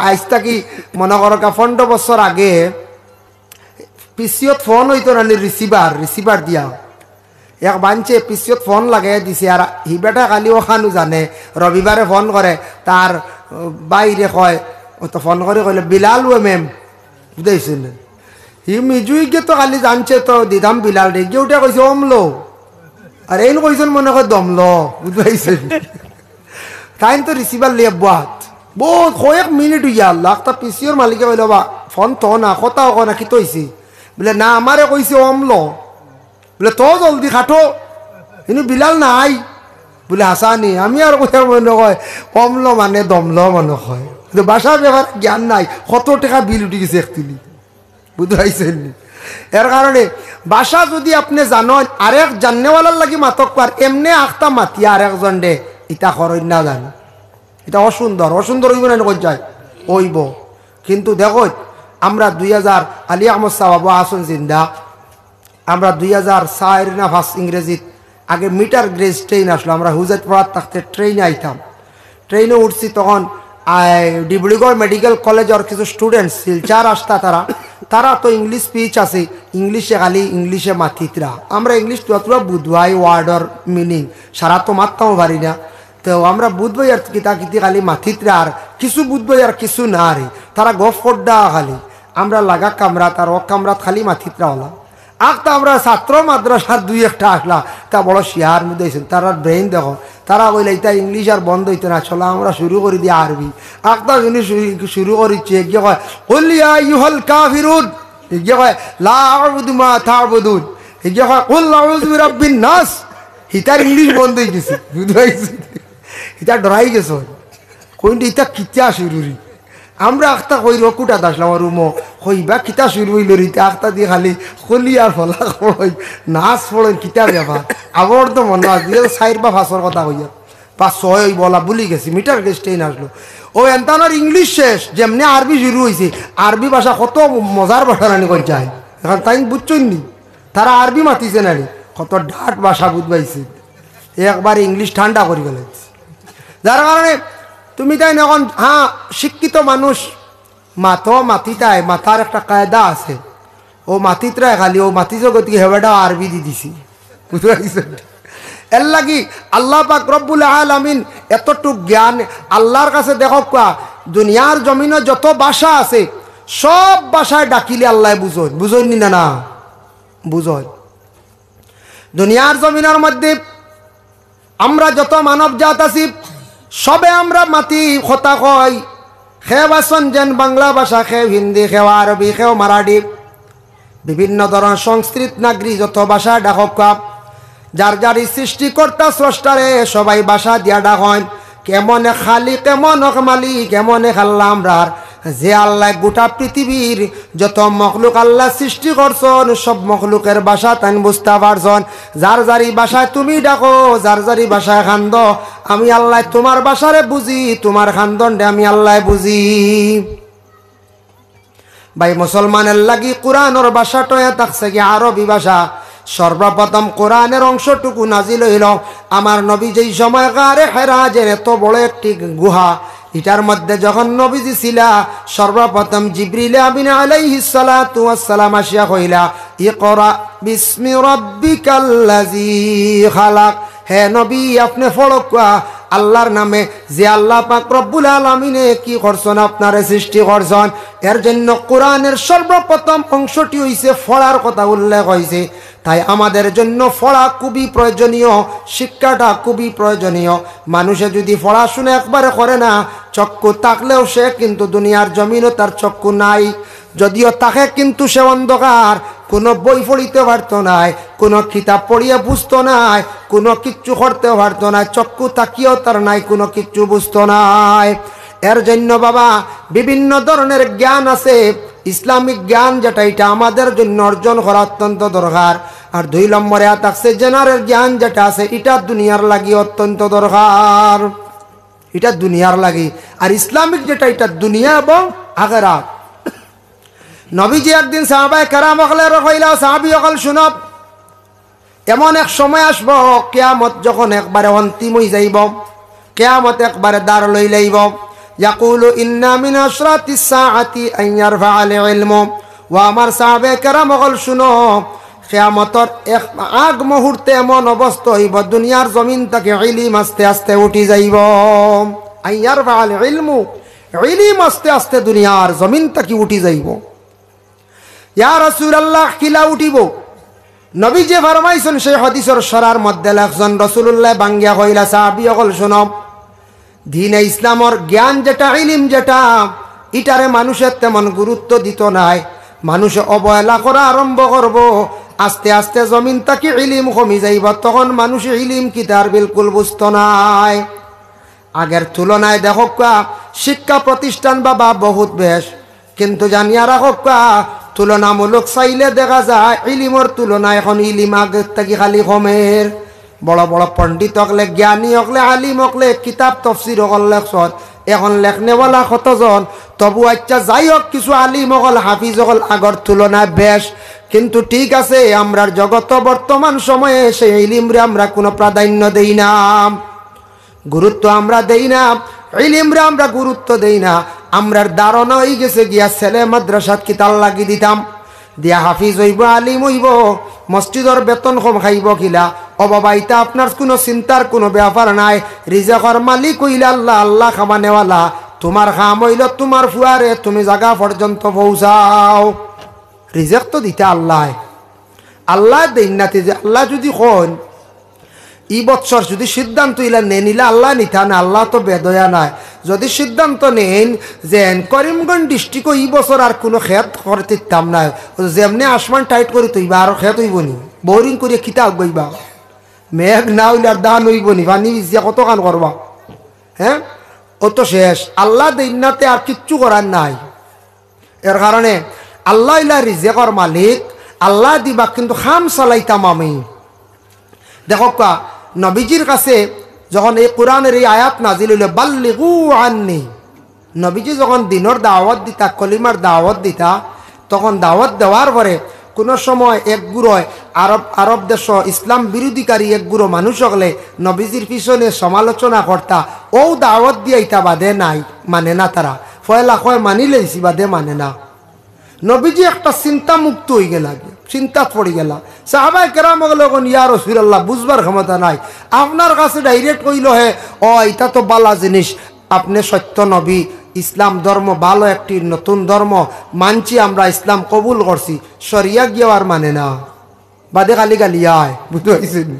আজ থাকি মনে করো 15 বছর আগে পিসিওত ফোন হইতো না, রিসিভার দিয়া এক বাঞ্চে পিসিওত ফোন লাগাই দিছে। আর হি বেটা খালি ওখানো জানে রবিবারে ফোন করে, তার বাইরে কয় তো ফোন করে কইলে বিলাল ও মেম বুঝাইছেন। হি মিজুই গে তো খালি জানছে তো দিদাম বিলাল রে গিয়ে উঠে কইছে অমলো, আর এই কইছেন মনে হয় দমলো বুঝাইছেন। তাই তো রিসিভার লিয়ে বহুত কয়েক মিনিট হইয়া আল্লাহ তা পিসিওর মালিকে কইল বা ফোন তো না কথা হোক না কি তৈছি বলে না আমারে কইছে অমলো, বলে তো জলদি খাটো কিন্তু বিলাল নাই বলে হাসানি। আমি আর কোথাও মনে হয় অমলো মানে দমলো মনে হয়, কিন্তু বাসার ব্যাপার জ্ঞান নাই। কত টাকা বিল উঠে গেছে একচুয়ালি বুঝতে পারছেন। এর কারণে বাসা যদি আপনি জানেন আরেক জাননেওয়ালার লাগি মাতক পার এমনি আখতা মাতিয়া আরেকজন ডে ইটা খরচ না জানো, এটা অসুন্দর হইব না যায় ওইব। কিন্তু দেখো আমরা 2000 আলী আহমদ সাহাব আসন জিন্দা, আমরা 2004 না 5 ইংরেজিত আগে মিটার গ্রেজ ট্রেন আসলো। আমরা হুজাত পড়ার থাকতে ট্রেনে আইতাম, ট্রেনে উঠছি তখন ডিব্রুগড় মেডিকেল কলেজের কিছু স্টুডেন্টস শিলচার আসতা, তারা তো ইংলিশ স্পিচ আছে, ইংলিশে খালি ইংলিশে মাতিতরা। আমরা ইংলিশ যতটা বুধবাই ওয়ার্ডর মিনিং সারা তো মারতামও পারি না, তো আমরা বুধবাই আর কিতা কিতি খালি মাতিতরা, আর কিছু বুধবাই আর কিছু না রে তারা গফ ফড্ডা খালি। আমরা লাগা কামরাত আর ও কামরাত খালি মাতিতরা হলা। আখতা আমরা ছাত্র মাদ্রাসার 2-1টা আসলা, তা বড় শিয়ার মধ্যে হয়েছেন। তারা ব্রেইন দেখো, তারা বলে এটা ইংলিশ আর বন্ধ হইতো না, চলো আমরা শুরু করে দিই আরবি। আখতা যিনি শুরু করেছে এগিয়ে কয় কুল ইয়া আইয়ুহাল কাফিরুন, এগিয়ে কয় লা আ'বুদু মা তা'বুদুন, এগিয়ে কয় কুল আউযু বিরাব্বিন নাস। হিতার ইংলিশ বন্ধ হয়ে গেছে বুঝতে পারছি, হিতা ডরাই গেছে কইন্টি হিতা কিতা শুরুরি। আমরা আখতা কই রকুটা আসলাম আমার রুমো কইবা কিতা শুরু হইল রিতে আখতা দিয়ে খালি খলি আর ফলা খড়ই নাচ ফড়েন কিতা ব্যাপার। আবার তো মনে হয় 4 বা 5 কথা কইয়া 5-6 বলা ভুলি গেছি, মিটার গেছ ট্রেন আসলো। ও এন্তানোর ইংলিশ শেষ যেমনি আরবি শুরু হয়েছে। আরবি ভাষা কত মজার ভাষা রানি কই যায়, এখন তাই বুঝছই নি তারা আরবি মাতিছে নানি কত ডাট ভাষা বুঝবাইছে, একবার ইংলিশ ঠান্ডা করে গেলে। যার কারণে তুমি তাই এখন হ্যাঁ শিক্ষিত মানুষ মাতিতায় মাথার একটা কায়দা আছে, ও মাতিতরায় খালি ও মাতি জগৎকে হেবাটা আরবি দি দিছি বুঝতে পারছেন। এর লাগি আল্লাহ পাক রব্বুল আলামিন এতটুক জ্ঞান আল্লাহর কাছে দেখো দুনিয়ার জমিনে যত ভাষা আছে সব ভাষায় ডাকিলে আল্লাহ বুঝোন নি না বুঝোন। দুনিয়ার জমিনের মধ্যে আমরা যত মানব জাত আছি সবে আমরা মাতি কথা কই, খেয়ে বাসন যেন বাংলা ভাষা, খেয়ে হিন্দি, খেয়ে আরবি, খেয়ে মারাঠি, বিভিন্ন ধরনের সংস্কৃত নাগরিক যত ভাষা ডাকক যার যার সৃষ্টিকর্তা স্রষ্টারে সবাই ভাষা দিয়া ডাকেন। কেমনে খালি কেমন মালিক কেমনে খাল্লা আমরার যে আল্লাহ গোটা পৃথিবীর যত মখলুক আল্লাহ সৃষ্টি করছেন সব মখলুকের ভাষা তাই বুঝতে পারছেন। যার যারি ভাষায় তুমি ডাকো, যার যারি ভাষায় খান্দ, আমি আল্লাহ তোমার ভাষারে বুঝি, তোমার খান্দনটা আমি আল্লাহ বুঝি। ভাই মুসলমানের লাগি কোরআনের ভাষাটা থাকছে কি আরবি ভাষা। সর্বপ্রথম কোরআনের অংশটুকু নাজিল হইল আমার নবী যেই সময় গারে হেরাজের এত বড় একটি গুহা, এটার মধ্যে যখন নবীজি ছিলা সর্বপ্রথম জিবরিল আমিন আলাইহিস সালাতু ওয়াস সালাম আসিয়া কইলা ইকরা বিসমি রাব্বিকাল্লাযী খালাক। হে নবী আপনি পড়া আল্লাহর নামে যে আল্লাহ পাক রব্বুল আলামিনে কি করছেন আপনারে সৃষ্টি করছেন। এর জন্য কোরআনের সর্বপ্রথম অংশটি হইছে পড়ার কথা উল্লেখ হয়েছে। তাই আমাদের জন্য পড়া খুবই প্রয়োজনীয়, শিক্ষাটা খুবই প্রয়োজনীয়। মানুষে যদি পড়াশোনা একবারে করে না, চক্ষু থাকলেও সে কিন্তু দুনিয়ার জমিনও তার চক্ষু নাই, যদিও তাকে কিন্তু সে অন্ধকার, কোনো বই পড়িতে পারতো নাই, কোনো কিতাব পড়িয়ে বুঝতো নাই, কোনো কিচ্ছু করতে পারতো না, চক্ষু তাকিয়েও তার নাই, কোনো কিচ্ছু বুঝতো নাই। এর জন্য বাবা বিভিন্ন ধরনের জ্ঞান আছে, ইসলামিক জ্ঞান যেটা এটা আমাদের জন্য অর্জন করা অত্যন্ত দরকার। আর 2 নম্বরে থাকছে জেনারেল জ্ঞান যেটা আছে এটা দুনিয়ার লাগি অত্যন্ত দরকার, এটা দুনিয়ার লাগি। আর ইসলামিক যেটা এটা দুনিয়া এবং আখিরাত। নবীজি একদিন সাহাবায়ে কেরাম হকলের কইলা সাহাবী হকল শুনব, এমন এক সময় আসব কিয়ামত যখন একবারে অন্তিম হয়ে যাইব, কিয়ামত একবারে দ্বার লই লাইব, ইয়াকুলু ইন্না মিন আশরাতিস সাআতি আন ইয়ারফা'আল ইলমু। ও আমার সাহাবে কেরাম হল শুনো, কিয়ামতের এক আগ মুহূর্তে এমন অবস্থা হইব দুনিয়ার জমিন থেকে ইলম আস্তে আস্তে উঠি যাইব। আন ইয়ারফা'আল ইলমু, ইলম আস্তে আস্তে দুনিয়ার জমিন থেকে উঠি যাইব। ইয়া রাসূলুল্লাহ, কিলা উঠিব? নবী যে ফরমাইছেন সেই হাদিসের সরার মধ্যে লেখছেন রাসূলুল্লাহ বাঙ্গিয়া কইলা, সাহাবী হল শুনো, দ্বীন ইসলামর জ্ঞান যেটা, ইলম যেটা, ইটারে মানুষের তেমন গুরুত্ব দিত নাই। মানুষে অবহেলা করা আরম্ভ করব, আস্তে আস্তে জমিন থেকে ইলম কমি যাইব। তখন মানুষে ইলম কি তার বিলকুল বুঝত নাই। আগের তুলনায় দেখো শিক্ষা প্রতিষ্ঠান বাবা বহুত বেশ, কিন্তু জানিয়া রাখো তুলনামূলক চাইলে দেখা যায় ইলিমর তুলনায় এখন ইলিম আগের থেকে খালি কমের। বড় বড় পণ্ডিত হকলে, জ্ঞানী হকলে, আলিম হকলে, কিতাব তফসির হকল লেখছন, এখন লেখনেওয়ালা কতজন। তবু আচ্ছা যাই হোক, কিছু আলিম হকল, হাফিজ হকল আগর তুলনায় বেশ। কিন্তু ঠিক আছে, আমরার জগত বর্তমান সময়ে সেই ইলিমরে আমরা কোনো প্রাধান্য দেই না, গুরুত্ব আমরা দেই না, ইলিমরে আমরা গুরুত্ব দেই না। আমরার ধারণা হয়ে গেছে গিয়া ছেলে মাদ্রাসাত কিতাল লাগি দিতাম, দিয়া হাফিজ হইব, আলিম হইব, মসজিদর বেতন কম খাইব কিলা। ও বাবা, এটা আপনার কোনো চিন্তার কোনো ব্যাপার নাই। রিজেকর মালিক হইলে আল্লাহ, আল্লাহ খামানেওয়ালা। তোমার খাম হইল তোমার ফুয়ারে, তুমি জায়গা পর্যন্ত পৌঁছাও। রিজেক তো দিতে আল্লাহ, আল্লাহ দেন না। যে আল্লাহ যদি কোন ই বৎসর যদি সিদ্ধান্ত ইলা নিলা আল্লাহ নিতা না, আল্লাহ তো বেদয়া নাই। যদি সিদ্ধান্ত নেন যে করিমগঞ্জ ডিস্ট্রিক্ট এই বছর আর কোনো খেত করতে দিতাম না, যেমনি আসমান টাইট করে তৈবা আর খেত হইব নি, বোরিং করিয়া খিতা গইবা, মেঘ না হইলে আর দান হইব নি, পানি ভিজিয়া কত কান করবা, হ্যাঁ ও তো শেষ। আল্লাহ দিনাতে আর কিচ্ছু করার নাই। এর কারণে আল্লাহ ইলা রিজেকর মালিক, আল্লাহ দিবা, কিন্তু খাম চালাইতাম আমি। দেখো নবীজির কাছে যখন এই কোরআনের এই আয়াত নাজিল হইল, বাল্লিগু আন্নি, নবীজি যখন দিনের দাওয়াত দিতা, কলিমার দাওয়াত দিতা, তখন দাওয়াত দেওয়ার পরে কোনো সময় এক গুরো আরব দেশ ইসলাম বিরোধীকারী এক গুরো মানুষ হলে নবীজির পিছনে সমালোচনা করতা, ও দাওয়াত দিয়ে ইটা বাদে নাই, মানে না। তারা ফয়লা কয় মানিলে বাদে মানে না। নবীজি একটা চিন্তা মুক্ত হয়ে গেল, চিন্তা পড়ে গেল। সাহাবায়ে কেরাম বললেন, ইয়া রাসূলুল্লাহ, বুঝবার ক্ষমতা নাই, আপনার কাছে ডাইরেক্ট কইল হে, ও এটা তো বালা জিনিস, আপনি সত্য নবী, ইসলাম ধর্ম ভালো একটি নতুন ধর্ম মানছি আমরা, ইসলাম কবুল করছি, শরিয়া গিয়ে আর মানে না, বাদে খালি গালিয়ায়, বুঝতে পারছেন?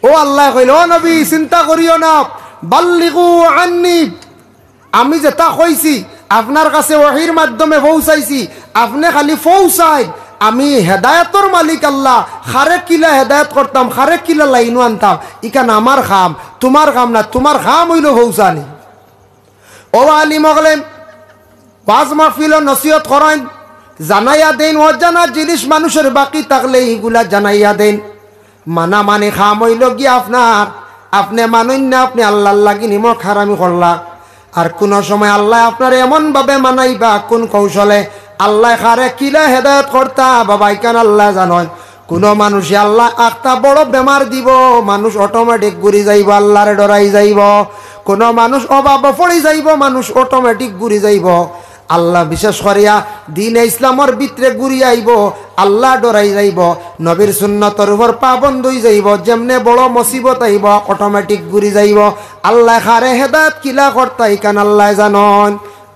ও আল্লাহ কইল, ও নবী চিন্তা করিও না, বাল্লিগু আন্নি, আমি যেটা কইছি আপনার কাছে ওহীর মাধ্যমে পৌঁছাইছি, আপনি খালি পৌঁছাই। আমি হেদায়তর মালিক আল্লাহ, খারে কিলা হেদায়ত করতাম, খারে কিলা লাইনও আনতাম, ইখান আমার খাম, তোমার খাম না। তোমার খাম হইল পৌঁছানি। ও আলিম হলেন, ওয়াজ মাহফিল নসিহত করেন, জানাইয়া দেন, অজানা জিনিস মানুষের বাকি থাকলে এইগুলা জানাইয়া দেন। মানা মানে খাম হইল গিয়া আপনার, আপনি মানুন না, আপনি আল্লাহ লাগি নিমক হারামি করলা। আর কোন সময় আল্লাহ আপনার এমন ভাবে মানাইবা, কোন কৌশলে আল্লাহ খারে কিলা হেদায়ত করতা, বাবা ইকান আল্লাহ জানেন। কোন মানুষে আল্লাহ একটা বড় বেমার দিব, মানুষ অটোমেটিক ঘুরি যাইব, আল্লাহরে ডরাই যাইব। কোন মানুষ অভাব পড়ি যাইব, মানুষ অটোমেটিক ঘুরি যাইব। আল্লাহ বিশেষ করিয়া দ্বীনে ইসলামর ভিতরে ঘুরি আইব, আল্লাহ ডরাই যাইব, নবীর সুন্নতর উপর পাবন্দ হই যাইব। যেমনে বড় মুসিবত আইব, অটোমেটিক ঘুরি যাইব। আল্লাহ খারে হেদায়েত কিলা করতা, ইকান আল্লাহ জানন।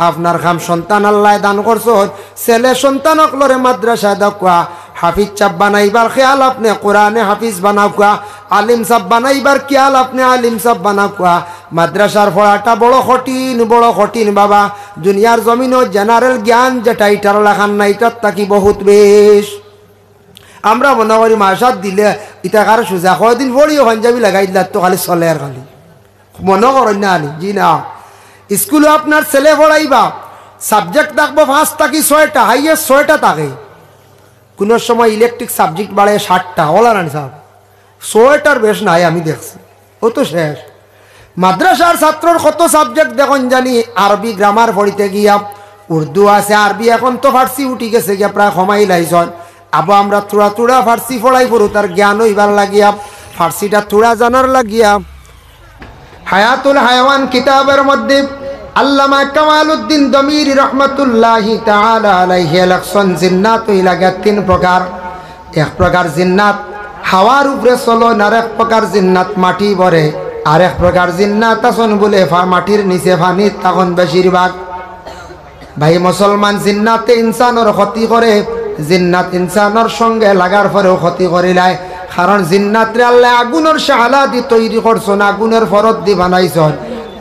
আপনার খাম সন্তান আল্লাহ দান করছন, ছেলে সন্তানক লরে মাদ্রাসা দাকুয়া, হাফিজ চাপ বানাইবার খেয়াল আপনি কোরআনে হাফিজ বানাকুয়া, আলিম সাব বানাইবার খেয়াল আপনি আলিম সাব বানাকুয়া। মাদ্রাসার পড়াটা বড় কঠিন বাবা। দুনিয়ার জমিনও জেনারেল জ্ঞান যেটা ইটার লেখান না, ইটার তাকি বহুত বেশ। আমরা মনে করি মাসাত দিলে ইটা কার সোজা কয়দিন পড়িও পাঞ্জাবি লাগাই দিলে তো খালি চলে, আর খালি মনে করেন না আনি জি না। স্কুলে আপনার ছেলে পড়াইবা, সাবজেক্ট থাকবো 5 থেকে 6টা, হাইয়েস্ট 6টা থাকে। কোনো সময় ইলেকট্রিক সাবজেক্ট বাড়ে 60টা, ওলা রানি সাহেব 6টার বেশ নাই, আমি দেখছি, ও তো শেষ। মাদ্রাসার ছাত্রর কত সাবজেক্ট দেখুন জানি, আরবি গ্রামার পড়িতে গিয়া, উর্দু আছে, আরবি এখন তো ফার্সি উঠি গেছে গিয়া, প্রায় কমাই লাইছন। আবার আমরা থোড়া ফার্সি পড়াই পড়ু, তার জ্ঞান হইবার লাগিয়া, ফার্সিটা থোড়া জানার লাগিয়া। হায়াতুল হায়াওয়ান কিতাবের মধ্যে আল্লামা কামালউদ্দিন দমিরি রহমাতুল্লাহি তাআলা আলাইহি লাকসন জিন্নাত হইলাগা তিন প্রকার। এক প্রকার জিন্নাত হাওয়ার উপরে চলন, আর এক প্রকার জিন্নাত মাটি ভরে, আর এক প্রকার জিন্নাত আসন বলে মাটির নিচে পানি তখন বেশিরভাগ। ভাই মুসলমান, জিন্নাতে ইনসানের ক্ষতি করে, জিন্নাত ইনসানের সঙ্গে লাগার পরেও ক্ষতি করিলায়। কারণ জিন্নাতরে আল্লাহ আগুনের শালা দি তৈরি করছেন, আগুনের ফরত দি বানাইছেন।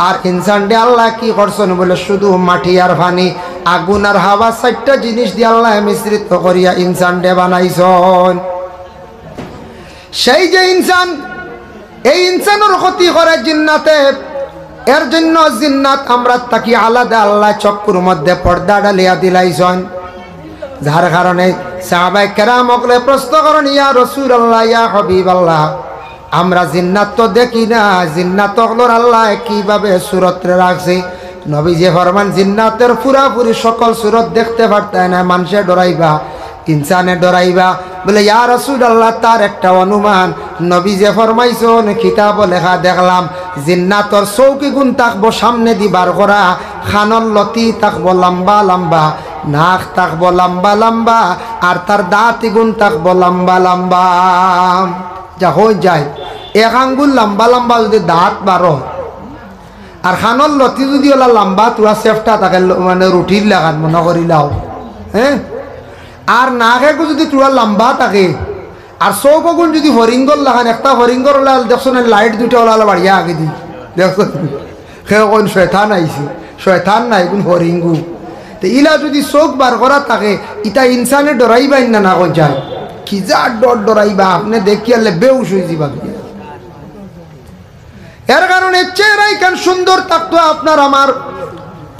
আর ইনসান ডে আল্লাহ কি করছেন বলে শুধু মাটি আর পানি, আগুন আর হাওয়া, চারটা জিনিস দিয়ে আল্লাহ মিশ্রিত করিয়া ইনসান ডে বানাইছেন। সেই যে ইনসান, এই ইনসানের ক্ষতি করে জিন্নাতে। এর জন্য জিন্নাত আমরা তাকি আলাদা আল্লাহ চক্কুর মধ্যে পর্দা ডালিয়া দিলাইছেন। যার কারণে সাহাবায়ে কেরাম ওকলে প্রশ্ন করেন, ইয়া রাসূলুল্লাহ, ইয়া হাবিবাল্লাহ, আমরা জিন্নাত তো দেখি না, জিন্নাত ওগুলোর আল্লাহ কিভাবে সুরতে রাখছে? নবীজি ফরমান, জিন্নাতের পুরাপুরি সকল সুরত দেখতে পারতেন না, মানুষে ডরাইবা, ইনসানে ডরাইবা। বলে ইয়া রাসূলুল্লাহ, তার একটা অনুমান। নবীজি ফরমাইছেন, কিতাব লেখা দেখলাম, জিন্নাতর চৌকি গুণ থাকবো সামনে দিবার করা, খানর লতি থাকবো লম্বা লম্বা, নাক থাকবো লম্বা লম্বা, আর তার দাঁত গুণ থাকবো লম্বা লম্বা। যা হয়ে যায় এক আঙ্গুল লম্বা লম্বা যদি দাঁত বারো, আর খানর লতি যদি ওলা লম্বা তোরা চেষ্টা থাকে, মানে রুটির লাগান মনে করিলাও, হ্যাঁ। আর নাকে যদি তোরা লম্বা থাকে, আর চৌকগুণ যদি হরিঙ্গর লাগান, একটা হরিঙ্গর ওলাল দেখছো না, লাইট দুটো ওলাল বাড়িয়া আগে দি দেখছো, সে কোন শয়তান আইছে, শয়তান নাই কোন হরিঙ্গু। তো ইলা যদি চোখ বার করা থাকে, ইটা ইনসানে ডরাইবাই না, না কই যায় কি যা ডর ডরাইবা, আপনি দেখিয়ালে বেউস হয়ে যাবা। এর কারণে চেহারাই কেন সুন্দর থাকতো আপনার আমার।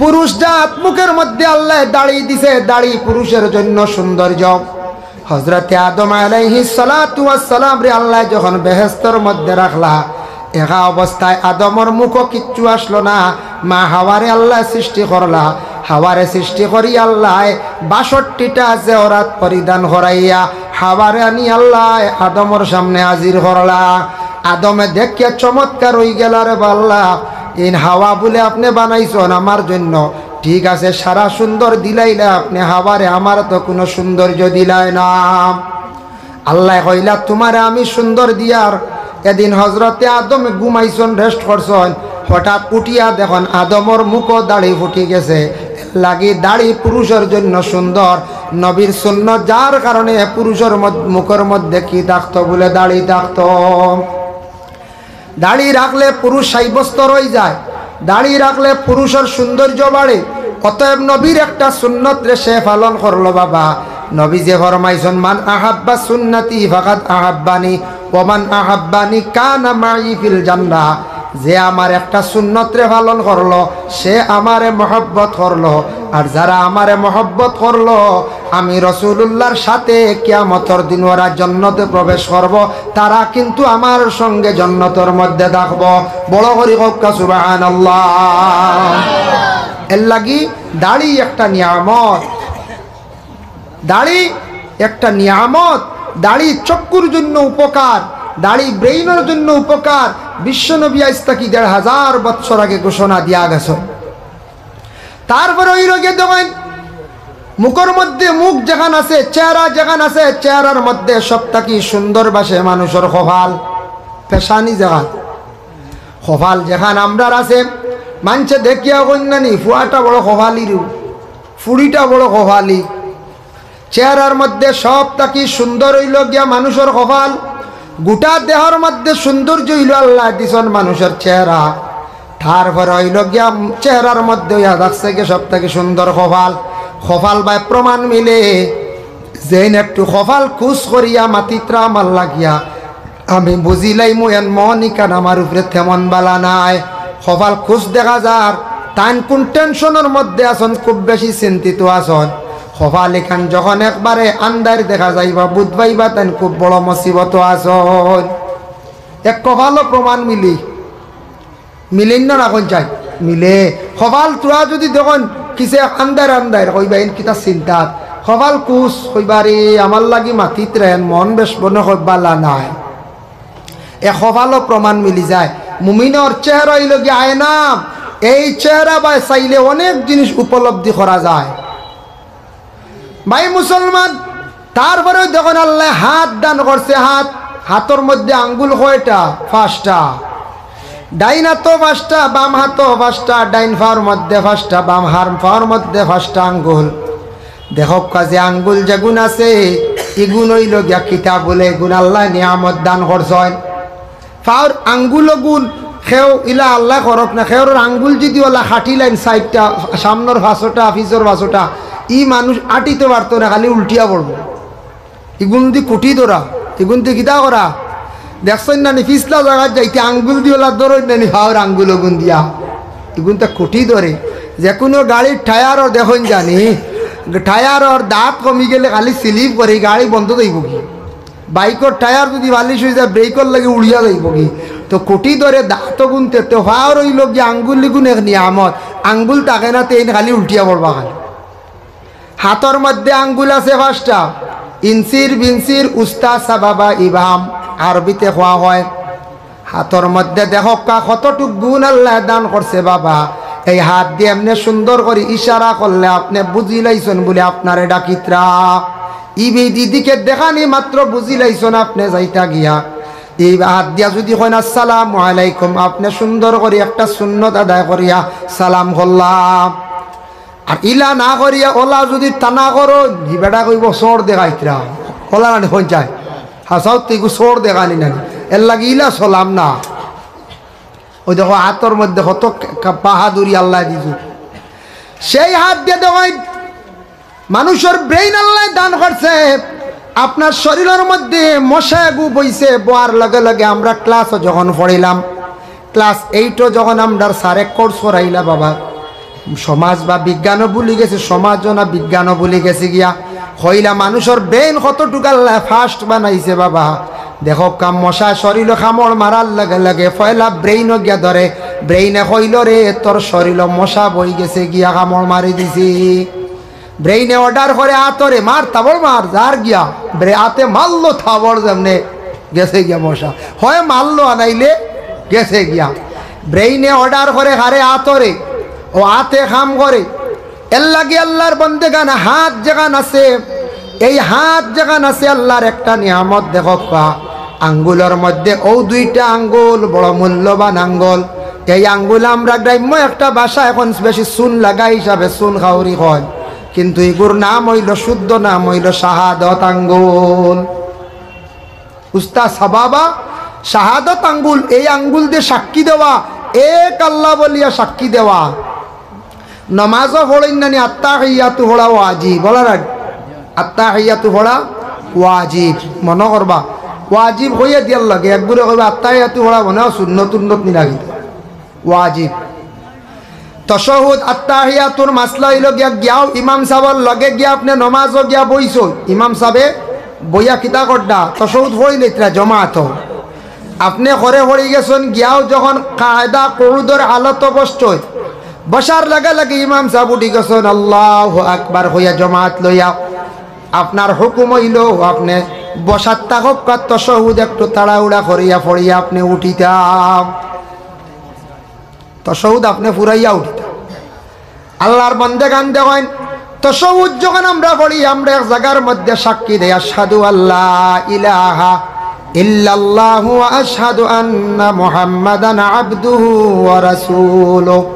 পুরুষ জাত মুখের মধ্যে আল্লাহ দাড়ি দিছে, দাড়ি পুরুষের জন্য সৌন্দর্য। হযরতে আদম আলাইহিস সালাতু ওয়াস সালাম রে আল্লাহ যখন বেহেশতের মধ্যে রাখলা, একা অবস্থায় আদমর মুখও কিচ্ছু আসলো না। মা হাওয়ারে আল্লাহ সৃষ্টি করলা, হাওয়ারে সৃষ্টি করি আল্লাহ ৬২টা জেওরাত পরিধান করাইয়া হাওয়ারে আনি আল্লাহ আদমর সামনে হাজির করলা। আদমে দেখিয়া চমৎকার হয়ে গেল, রে বাল্লা, ইন হাওয়া বলে আপনি বানাইছেন আমার জন্য, ঠিক আছে, সারা সুন্দর দিলাইলে আপনি হাওয়ারে, আমার তো কোনো সৌন্দর্য দিলাই না। আল্লাহ কইলা, তোমারে আমি সুন্দর দিয়ার। এদিন হজরতে আদম ঘুমাইছেন, রেস্ট করছেন, হঠাৎ উঠিয়া দেখুন আদমর মুখও দাড়ি ফুটি গেছে। লাগি দাড়ি পুরুষের জন্য সুন্দর, নবীর সুন্নাত, যার কারণে পুরুষের মুখের মধ্যে কি থাকতো বলে দাড়ি থাকতো। দাড়ি রাখলে পুরুষ সাব্যস্ত হয়ে যায়, দাড়ি রাখলে পুরুষের সৌন্দর্য বাড়ে। অতএব নবীর একটা সুন্নত রে সে পালন করলো বাবা। নবী যে ফরমাইছেন, মান আহাব্বা সুন্নতি ফাকাদ আহাব্বানি ওয়া মান আহাব্বানি কানা মাই ফিল জান্নাহ। যে আমার একটা সুন্নত রে পালন করলো, সে আমারে মহব্বত করলো, আর যারা আমারে মহব্বত করলো, আমি রাসূলুল্লাহর সাথে কিয়ামতের দিন ওরা জান্নাতে প্রবেশ করব, তারা কিন্তু আমার সঙ্গে জান্নাতের মধ্যে থাকবো। বড় করে হোক সুবহানাল্লাহ। এর লাগি দাড়ি একটা নিয়ামত, দাড়ি একটা নিয়ামত। দাড়ি চক্ষুর জন্য উপকার, দাড়ি ব্রেইনের জন্য উপকার। বিশ্বনবী আজ থেকে ১৫০০ বছর আগে ঘোষণা দিয়া গেছে। তারপরে ওই রোগে দেখেন মুখের মধ্যে, মুখ যেখান আছে, চেহারা যেখান আছে, চেহারার মধ্যে সব থাকি সুন্দর বাসে মানুষের কপাল, পেশানি জায়গা, কপাল যেখান আমরার আছে, মানছে দেখিয়া কন্যানি ফুয়াটা বড় কপালির, ফুড়িটা বড় কপালি। চেহারার মধ্যে সব থাকি সুন্দর হইল গিয়া মানুষের কপাল। গোটা দেহর মধ্যে সৌন্দর্য হইল আল্লাহ দিছেন মানুষের চেহারা। তারপরে হইল গিয়া চেহারার মধ্যে হইয়া যাচ্ছে গিয়ে সব থেকে সুন্দর কপাল। কপাল বাই প্রমাণ মিলে, যেন একটু কপাল খুশ করিয়া মাতিত্রা আমার লাগিয়া, আমি বুঝিলাই এন মনিকান আমার উপরে তেমন বালা নাই। কপাল খুশ দেখা যার, তাই কোন টেনশনের মধ্যে আসন, খুব বেশি চিন্তিত আসন। কপাল এখান যখন একবারে আন্দার দেখা যাইবা, বুঝবাইবা তাই খুব বড় মুসিবত আসন। এক কপালও প্রমাণ মিলি, মিলেন না এখন চাই মিলে। কপাল তোরা যদি দেখুন কিসে আন্দার আন্দার কইবা, এন কিতা চিন্তা, কপাল কুস কইবারে আমার লাগি মাতিত রেন, মন বেশ বনে কইবালা নাই। এ কপালও প্রমাণ মিলি যায়। মুমিনের চেহারা হইল গিয়ে আয়না, এই চেহারা বা চাইলে অনেক জিনিস উপলব্ধি করা যায়। ভাই মুসলমান, তারপরেও যখন আল্লাহ হাত দান করছে, হাতের মধ্যে আঙ্গুল কয়টা? 5টা। ডাইন হাতও 5টা, বাম হাতও 5টা, ডাইন পাওয়ার মধ্যে 5টা, বাম পাওয়ার মধ্যে 5টা আঙ্গুল। দেখো কাজে আঙ্গুল যে গুণ আছে, এগুণ হইল গিয়া কিতাব বলে গুণ আল্লাহ নিয়ামত দান করছেন। পাওয়ার আঙ্গুল গুণ খেও ইলা আল্লাহ করক না, খেওর আঙ্গুল যদি ওলা খাটি লাইন 60টা, সামনের 5টা, পিছর 5টা, ই মানুষ আটিতে পারতো না, খালি উল্টিয়া পড়বো। এগুন দি কুটি ধরা, এগুন দি কিতা করা দেখছেন না, পিছলা জায়গায় যাইতে আঙ্গুল দিয়ে ওলা ধরেন না, পাওয়ার আঙ্গুল গুণ দিয়া এগুন তো কুটি ধরে। যে কোনো গাড়ির টায়ারও দেখুন জানি, টায়ারর দাঁত কমি গেলে খালি স্লিপ করে গাড়ি বন্ধ যাইব কি? বাইকের টায়ার যদি বালিশ হয়ে যায় ব্রেকর লাগে উড়িয়া যাইব কি? তো কুটি ধরে দাঁত গুনতে তো ভাও রইল কি আঙ্গুল গুণ এক নিয়ামত, আঙ্গুল থাকে না তেন খালি উল্টিয়া পড়বা। খালি হাতর মধ্যে আঙ্গুল আছে 5টা, ইনসির বিনসির উস্তা সাবাবা ইবাম আরবিতে খোয়া হয়। হাতর মধ্যে দেখো কতটুক গুণ আল্লাহ দান করছে বাবা। এই হাত দিয়ে এমনি সুন্দর করে ইশারা করলে আপনি বুঝি লাইছেন বলে আপনারে ডাকিত্রা ইবি দিদিকে দেখানি মাত্র বুঝি লাইছেন আপনি যাইতা গিয়া। এই হাত দিয়া যদি কইন আসসালামু আলাইকুম, আপনি সুন্দর করে একটা সুন্নত আদায় করিয়া সালাম করলাম। আর ইলা না করিয়া ওলা যদি টানা করো বেটা কইব চোর দেখাইত্রা, ওলা না পঞ্চায় হাসাও তুই চোর দেখানি না, এর লাগে ইলা চলাম না। ওই দেখো হাতর মধ্যে কত বাহাদুরি আল্লাহ দিছু। সেই হাত দিয়ে দেখো মানুষের ব্রেইন আল্লাহ দান করছে। আপনার শরীরের মধ্যে মশা গু বইছে, বোয়ার লগে লগে আমরা ক্লাসও যখন পড়িলাম, ক্লাস 8ও যখন আমরা সারে কোর্স করাইলা বাবা, সমাজ বা বিজ্ঞানও ভুলি গেছে, সমাজও না বিজ্ঞানও ভুলি গেছে গিয়া হইলা মানুষের ব্রেইন কতটুকু আল্লাহ ফাস্ট বানাইছে বাবা। দেখো কাম মশা শরীর খামড় মারার লাগে লাগে পয়লা ব্রেইনও গিয়া ধরে, ব্রেইনে কইল রে তোর শরীর মশা বই গেছে গিয়া কামড় মারি দিছি। ব্রেইনে অর্ডার করে আতরে মার তাবর মার, যার গিয়া হাতে মারলো থাবর যেমনে গেছে গিয়া মশা, হয় মারলো আনাইলে গেছে গিয়া। ব্রেইনে অর্ডার করে হারে আতরে, ও হাতে খাম করে। এর লাগে আল্লাহর বন্দেগান হাত যেখান আছে, এই হাত যেখান আছে আল্লাহর একটা নিয়ামত। দেখো আঙ্গুলের মধ্যে ও 2টা আঙ্গুল বড় মূল্যবান আঙ্গুল। এই আঙ্গুল আমরা গ্রাম্য একটা ভাষা এখন বেশি চুন লাগা হিসাবে চুন খাউরি হয়, কিন্তু এগুর নাম হইল, শুদ্ধ নাম হইল শাহাদত আঙ্গুল। উস্তা সাবাবা শাহাদত আঙ্গুল। এই আঙ্গুল দিয়ে সাক্ষী দেওয়া, এক আল্লাহ বলিয়া সাক্ষী দেওয়া। নমাজও পড়েন নানি আত্তাহিয়াতু পড়া ওয়াজিব, বলার আত্তাহিয়াতু পড়া ওয়াজিব, মনে করবা ওয়াজিব হইয়া দিয়ার লাগে। একবারে কইবা আত্তাহিয়াতু পড়া মনে সুন্নত উন্নত নি লাগি, ওয়াজিব। তাশাহুদ আত্তাহিয়াতুর মাসলা হইল গিয়া গিয়াও ইমাম সাহেবের লগে গিয়া আপনি নমাজও গিয়া বইছো, ইমাম সাহেবে বইয়া কিতা করডা তাশাহুদ পড়িলে ইতরা জমাত আপনি ঘরে পড়ি গেছেন, গিয়াও যখন কায়দা কুউদের হালত বসছই, বসার লাগা লাগে ইমাম সাহেব উঠি গেছেন আল্লাহু আকবার হইয়া জমাত লইয়া, আপনার হুকুম হইল আপনি বসার তাকক তাশাহুদ একটু তাড়াহুড়া করিয়া পড়িয়া আপনি উঠিতাম, তাশাহুদ আপনি ফুরাইয়া উঠিতাম। আল্লাহর বান্দাগান দেখেন তাশাহুদ যখন আমরা পড়ি, আমরা এক জায়গার মধ্যে সাক্ষী দেই আশহাদু আল্লাহ ইলাহা ইল্লাল্লাহু ওয়া আশহাদু আন্না মুহাম্মাদান আবদুহু ওয়া রাসূলুহু।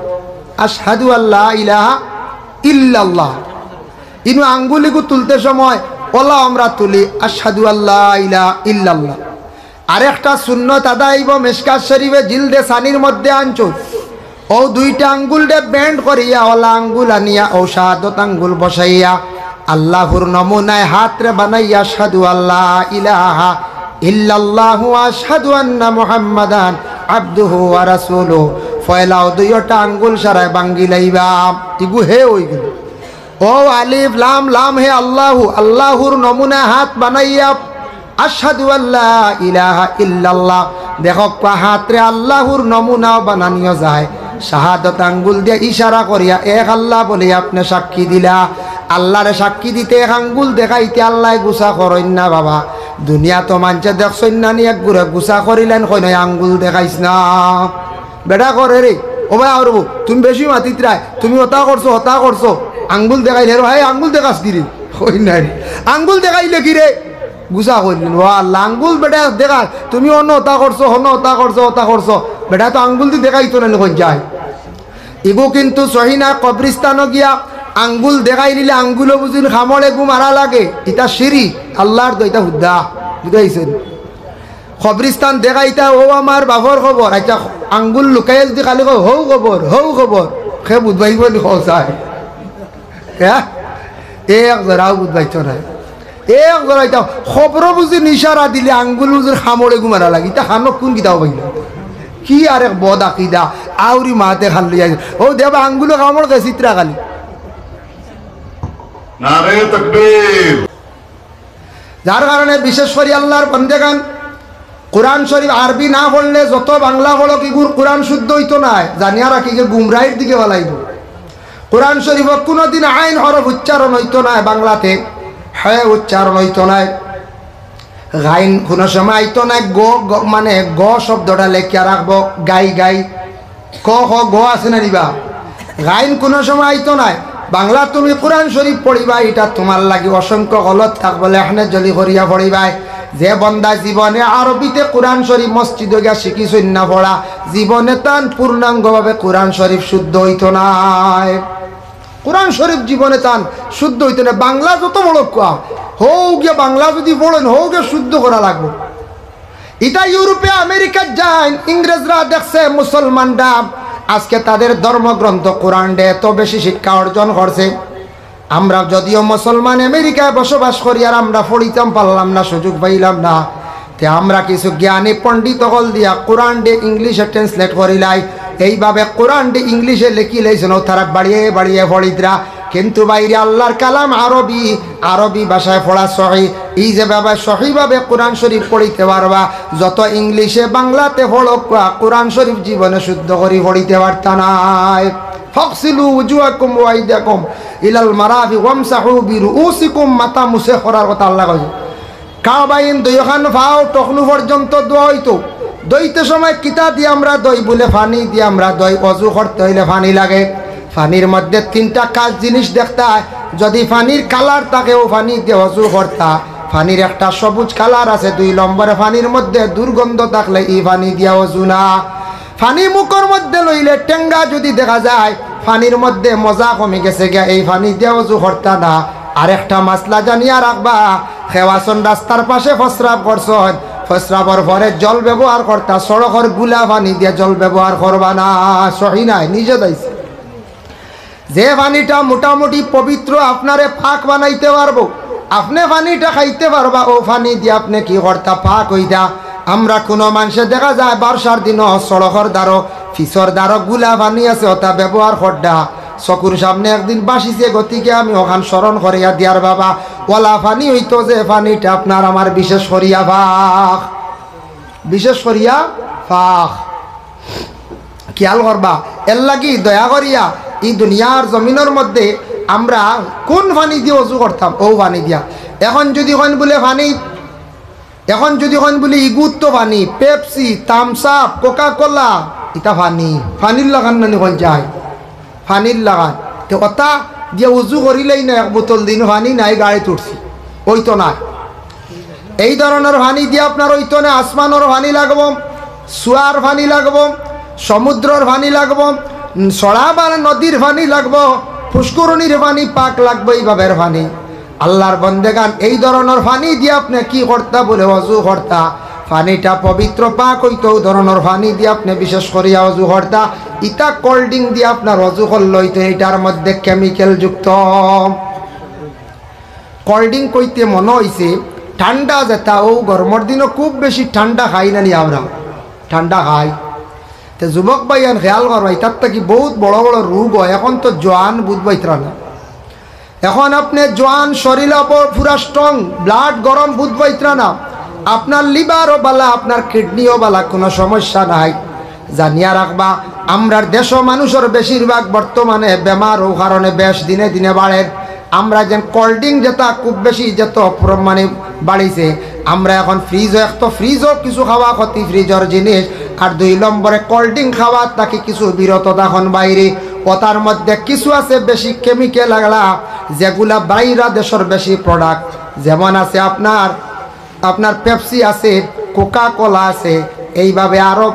আশহাদু আল্লাহ ইলাহা ইল্লাল্লাহ, ইনু আঙ্গুলিগু তুলতে সময় ওলা আমরা তুলি আশহাদু আল্লাহ ইলাহা ইল্লাল্লাহ। আরেকটা সুন্নত আদাইব মিশকাত শরীফে জিলদে সানির মধ্যে আনছো, ও 2টা আঙ্গুলটা বেন্ড করিয়া ওলা আঙ্গুল আনিয়া ও শাহাদত আঙ্গুল বসাইয়া আল্লাহর নমুনায় হাতরে বানাইয়া আশহাদু আল্লাহ ইলাহা ইল্লাল্লাহু ওয়া আশহাদু আন্না মুহাম্মাদান আবদুহু ওয়া রাসূলুহু। ফয়লাও 2টা আঙ্গুল সারায় বাঙ্গি লাইবা, ইগু হে ওই গেল ও আলিফ লাম লাম হে আল্লাহু, আল্লাহর নমুনায় হাত বানাইয়া আশহাদু আল্লাহ ইলাহা ইল্লাল্লাহ। দেখো হাতরে আল্লাহর নমুনাও বানানিও যায়, শাহাদত আঙ্গুল দিয়ে ইশারা করিয়া এক আল্লাহ বলে আপনি সাক্ষী দিলা। আল্লাহরে সাক্ষী দিতে এক আঙ্গুল দেখাইতে আল্লাহ গুছা করেন না বাবা। দুনিয়া তো মানছে দেখছেন না নি এক গুড়ে গুছা করিলেন কই নয় আঙ্গুল দেখাইস না বেটা করে রে, ও ভাই আর তুমি বেশি মাতিত রায়, তুমি হতা করছো আঙ্গুল দেখাইলে ভাই আঙ্গুল দেখাস কিরে হই নাই আঙ্গুল দেখাইলে কিরে গুছা করলেন ও আল্লাহ আঙ্গুল বেটা দেখা তুমি অন্য হতা করছো বেটা তো আঙ্গুল দিয়ে দেখাইতো না কোন যায় এগো কিন্তু সহিনা কবরিস্তানও গিয়া আঙ্গুল দেখাই নিলে আঙ্গুলও বুঝিন খামড়ে গু মারা লাগে এটা সিঁড়ি আল্লাহর দইটা হুদ্দা বুঝাইছেন কবরিস্তান দেখাইতা ও আমার বাপর খবর আচ্ছা আঙ্গুল লুকাই যদি খালি হৌ খবর সে বুধবাইব চায় হ্যাঁ এক জরাও বুধবাইছ না এক জরাইতা খবর বুঝি নিশারা দিলে আঙ্গুল বুঝির খামড়ে গু মারা লাগে এটা খানক কোন কিতাও পাই না কি আর এক বদ আকিদা আউরি মাতে খান লইয়া ও দেবা আঙ্গুলো কামড় গে চিত্রা খালি নারে তাকবীর যার কারণে বিশেষ করে আল্লাহর বন্দেগান কোরআন শরীফ আরবি না পড়লে যত বাংলা পড়ো কি কোরআন শুদ্ধ হইতো না জানিয়া রাখি যে গুমরাহির দিকে বলাইব কোরআন শরীফ কোনোদিন আইন হরফ উচ্চারণ হইতো না বাংলাতে হ্যাঁ উচ্চারণ হইতো না গাইন কোনো সময় আইতো না মানে গ শব্দটা লেখিয়া রাখবো গাই ক গ আছে না দিবা গাইন কোনো সময় আইতো না বাংলা তুমি কোরআন শরীফ পড়িবা এটা তোমার লাগে অসংখ্য গলত থাকবো এখানে জলি করিয়া পড়িবাই যে বন্দা জীবনে আরবিতে কোরআন শরীফ মসজিদে গিয়া শিখিছই না পড়া জীবনে তান পূর্ণাঙ্গভাবে কোরআন শরীফ শুদ্ধ হইতো না কোরআন শরীফ জীবনে তান শুদ্ধ হইতো না বাংলা যত বড় কোয়া হৌ গিয়া বাংলা যদি পড়েন হৌ গিয়া শুদ্ধ করা লাগবো এটা ইউরোপে আমেরিকা যায় ইংরেজরা দেখছে মুসলমানরা আজকে তাদের ধর্মগ্রন্থ কোরআন ডে এত বেশি শিক্ষা অর্জন করছে আমরা যদিও মুসলমান আমেরিকায় বসবাস করি আর আমরা পড়িতাম পারলাম না সুযোগ পাইলাম না তে আমরা কিছু জ্ঞানী পণ্ডিত হল দিয়া কোরআন ডে ইংলিশে ট্রান্সলেট করিলাই এইভাবে কোরআন ডে ইংলিশে লিখি লাইছেন তারা বাড়িয়ে পড়িতরা কিন্তু বাইরে আল্লাহর কালাম আরবি ভাষায় পড়া সহি এই যে বাবা সহিভাবে কোরআন শরীফ পড়িতে পারবা যত ইংলিশে বাংলাতে পড়ো কোরআন শরীফ জীবনে শুদ্ধ করে পড়িতে পারতা নাই ফাগসিলু উজুহাকুম ওয়া আইদিয়াকুম ইলাল মারাফি ওয়ামসাহু বিরুউসিকুম মাথা মুছে করার কথা আল্লাহ কইছে কাবাইন দুইখান ফাও টখনু পর্যন্ত দোয়া হইতো দইতে সময় কিতা দিয়ে আমরা দই বলে পানি দিয়ে আমরা দই অজু করতে হইলে পানি লাগে পানির মধ্যে তিনটা কাজ জিনিস দেখতা যদি পানির কালার থাকেও পানি দিয়ে অজু করতা পানির একটা সবুজ কালার আছে 2 নম্বরে পানির মধ্যে দুর্গন্ধ থাকলে এই পানি দিয়া অজু না পানি মুখের মধ্যে লইলে টেঙ্গা যদি দেখা যায় পানির মধ্যে মজা কমে গেছে গিয়া এই পানি দিয়া অজু করতা না আরেকটা মাসলা জানিয়া রাখবা খেওয়াছন রাস্তার পাশে প্রস্রাব করছন প্রস্রাবর পরে জল ব্যবহার করতা সড়কের গুলা পানি দিয়ে জল ব্যবহার করবা না সহি নাই নিজে দাইছে যে পানিটা মোটামুটি পবিত্র আপনারে পাক বানাইতে পারবো আপনি পানিটা খাইতে পারবা ও পানি দিয়ে আপনি কি করতা পাক হইতা আমরা কোনো মানুষে দেখা যায় বর্ষার দিন সড়কের দ্বারো ফিসর দ্বারো গুলা পানি আছে ওটা ব্যবহার করডা চকুর সামনে একদিন বাসিছে গতিকে আমি ওখান স্মরণ করিয়া দিয়ার বাবা ওলা পানি হইতো যে পানিটা আপনার আমার বিশেষ করিয়া ফাঁক খেয়াল করবা এর লাগি দয়া করিয়া এই দুনিয়ার জমিনের মধ্যে আমরা কোন পানি দিয়ে অজু করতাম ও পানি দিয়া এখন যদি বলি ইগুত্ত পানি Pepsi Thums Up Coca Cola এটা পানির লাগান না নিখন যায় পানির লাগান তো ওটা দিয়ে উজু করিলেই না এক বোতল দিন পানি নাই গাড়িতে উঠছি ওইতো না এই ধরনের পানি দিয়ে আপনার ওইতো না আসমানের পানি লাগবো সুয়ার পানি লাগবো সমুদ্রের পানি লাগবো সড়াবার নদীর পানি লাগবো পুষ্করণীর পানি পাক লাগবে এইভাবে পানি আল্লাহর বন্দেগান এই ধরনের পানি দিয়ে আপনি কি করতা বলে অজু করতা পানিটা পবিত্র পাক হইতো ধরনের পানি দিয়ে আপনি বিশেষ করিয়া অজু করতা ইটা কোল্ড ড্রিঙ্ক দিয়ে আপনার অজু করল হইতো এইটার মধ্যে কেমিক্যাল যুক্ত কোল্ড ড্রিঙ্ক কইতে মনে হয়েছে ঠান্ডা যেটা ও গরমের দিনও খুব বেশি ঠান্ডা খাই না নি আমরা ঠান্ডা খাই তো যুবক ভাইয়ান খেয়াল করবা এটার থেকে বহুত বড় বড় রোগ হয় এখন তো জোয়ান বুঝবাইতরা না এখন আপনি জোয়ান শরীর পুরা স্ট্রং ব্লাড গরম বুঝবাইতরা না আপনার লিভারও বালা আপনার কিডনিও বালা কোনো সমস্যা নাই জানিয়া রাখবা আমরার দেশ মানুষের বেশিরভাগ বর্তমানে বেমার ও কারণে বেশ দিনে দিনে বাড়ে আমরা যেন কোল্ড ড্রিঙ্ক যেটা খুব বেশি যেত মানে বাড়িছে আমরা এখন ফ্রিজও কিছু খাওয়া ক্ষতি ফ্রিজের জিনিস আর 2 নম্বরে কোল্ড ড্রিঙ্ক খাওয়া তাকে কিছু বিরত থাকুন বাইরে। ওটার মধ্যে কিছু আছে বেশি কেমিক্যাল লাগলা, যেগুলা বাইরা দেশের বেশি প্রোডাক্ট, যেমন আছে আপনার পেপসি আছে, কোকা কোলা আছে, এইভাবে আরো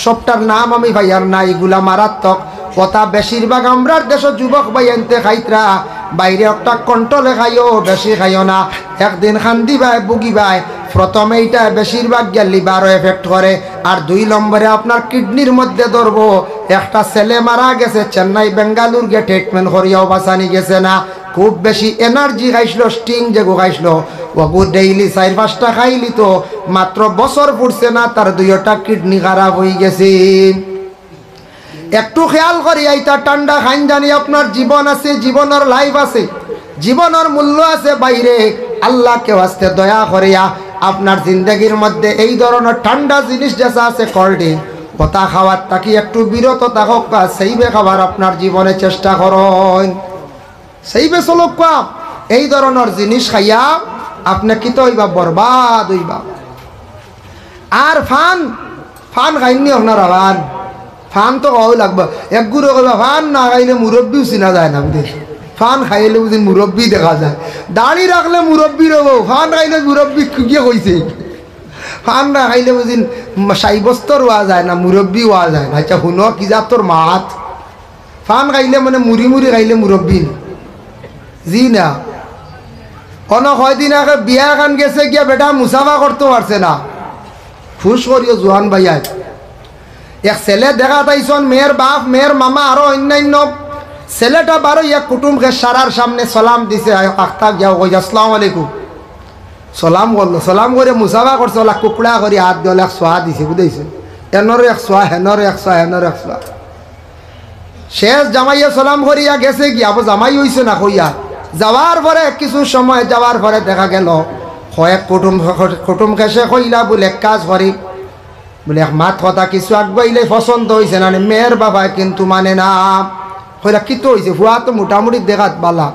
সবটার নাম আমি ভাইয়ার না, এগুলা মারাত্মক। কথা বেশিরভাগ আমরার দেশের যুবক ভাই এনতে খাইতরা, বাইরে একটা কন্ট্রোলে খাইও, বেশি খাইও না, একদিন খান্দি ভাই বুগি ভাই। প্রথমে এইটা বেশিরভাগ গিয়া লিভারও এফেক্ট করে, আর 2 নম্বরে আপনার কিডনির মধ্যে ধরবো। একটা ছেলে মারা গেছে চেন্নাই বেঙ্গালুর গিয়ে ট্রিটমেন্ট করিয়াও বাঁচানি গেছে না, খুব বেশি এনার্জি খাইছিল, স্টিং যেগু খাইছিল, ওগু ডেইলি 4-5টা খাইলি তো মাত্র বছর পড়ছে না, তার 2টা কিডনি খারাপ হয়ে গেছে। একটু খেয়াল করি, এইটা ঠান্ডা খাইন জানি আপনার জীবন আছে, জীবনের লাইফ আছে, জীবনের মূল্য আছে বাইরে। আল্লাহকে ওয়াস্তে দয়া করিয়া আপনার জিন্দগির মধ্যে এই ধরনের ঠান্ডা জিনিস যেসা আছে কোল্ড ড্রিঙ্ক, ওটা খাওয়ার তাকি একটু বিরত থাকুক, সেইবে খাবার আপনার জীবনে চেষ্টা করুন, সেইবে চলুক। এই ধরনের জিনিস খাইয়া আপনি কি তো হইবা, বরবাদ হইবা। আর ফান খাইনি আপনার আবার ফান তো খাওয়াই লাগবে, এক গুঁড়ো করবা, ফান না খাইলে মুরব্বীও চিনা যায় না বুঝে, ফান খাইলে বুঝি মুরব্বী দেখা যায়, দাড়ি রাখলে মুরব্বী রব, ফান খাইলে মুরব্বী গিয়ে কইছে, ফান না খাইলে বুঝি 60 বছর হওয়া যায় না, মুরব্বী হওয়া যায় না। আচ্ছা শুনো কি যা তোর মাত, ফান খাইলে মানে মুড়ি খাইলে মুরব্বী জি না। কোনো কয়দিন আগে বিয়া খান গেছে গিয়া বেটা মুসাফা করতে পারছে না, ফুস করিও জোয়ান ভাইয়াই। এক ছেলে দেখা পাইছন, মেয়ের বাপ, মেয়ের মামা, আরো অন্যান্য ছেলেটা বারো এক কুটুমকে সারার সামনে সালাম দিছে, আখতাব যাও কই আসসালামু আলাইকুম, সালাম করলো, সালাম করে মুসাফা করছে, ওলা কুকড়া করে হাত দিয়ে এক সোয়া দিছে, বুঝেছে, এনর এক সোয়া, হেনর এক সোয়া, হেনর এক সোয়া। শেষ জামাইয়া সালাম করিয়া গেছে কি, আবু জামাই হইছে না কইয়া যাওয়ার পরে কিছু সময় যাওয়ার পরে দেখা গেল কয়েক কুটুমকে সে কইলা বলে এক কাজ করি, বলে এক মাত কথা কিছু আগবাইলে পছন্দ হয়েছে না, মেয়ের বাবা কিন্তু মানে না। কইলা কি তো হয়েছে, ভুয়া তো মোটামুটি দেখাত বালা,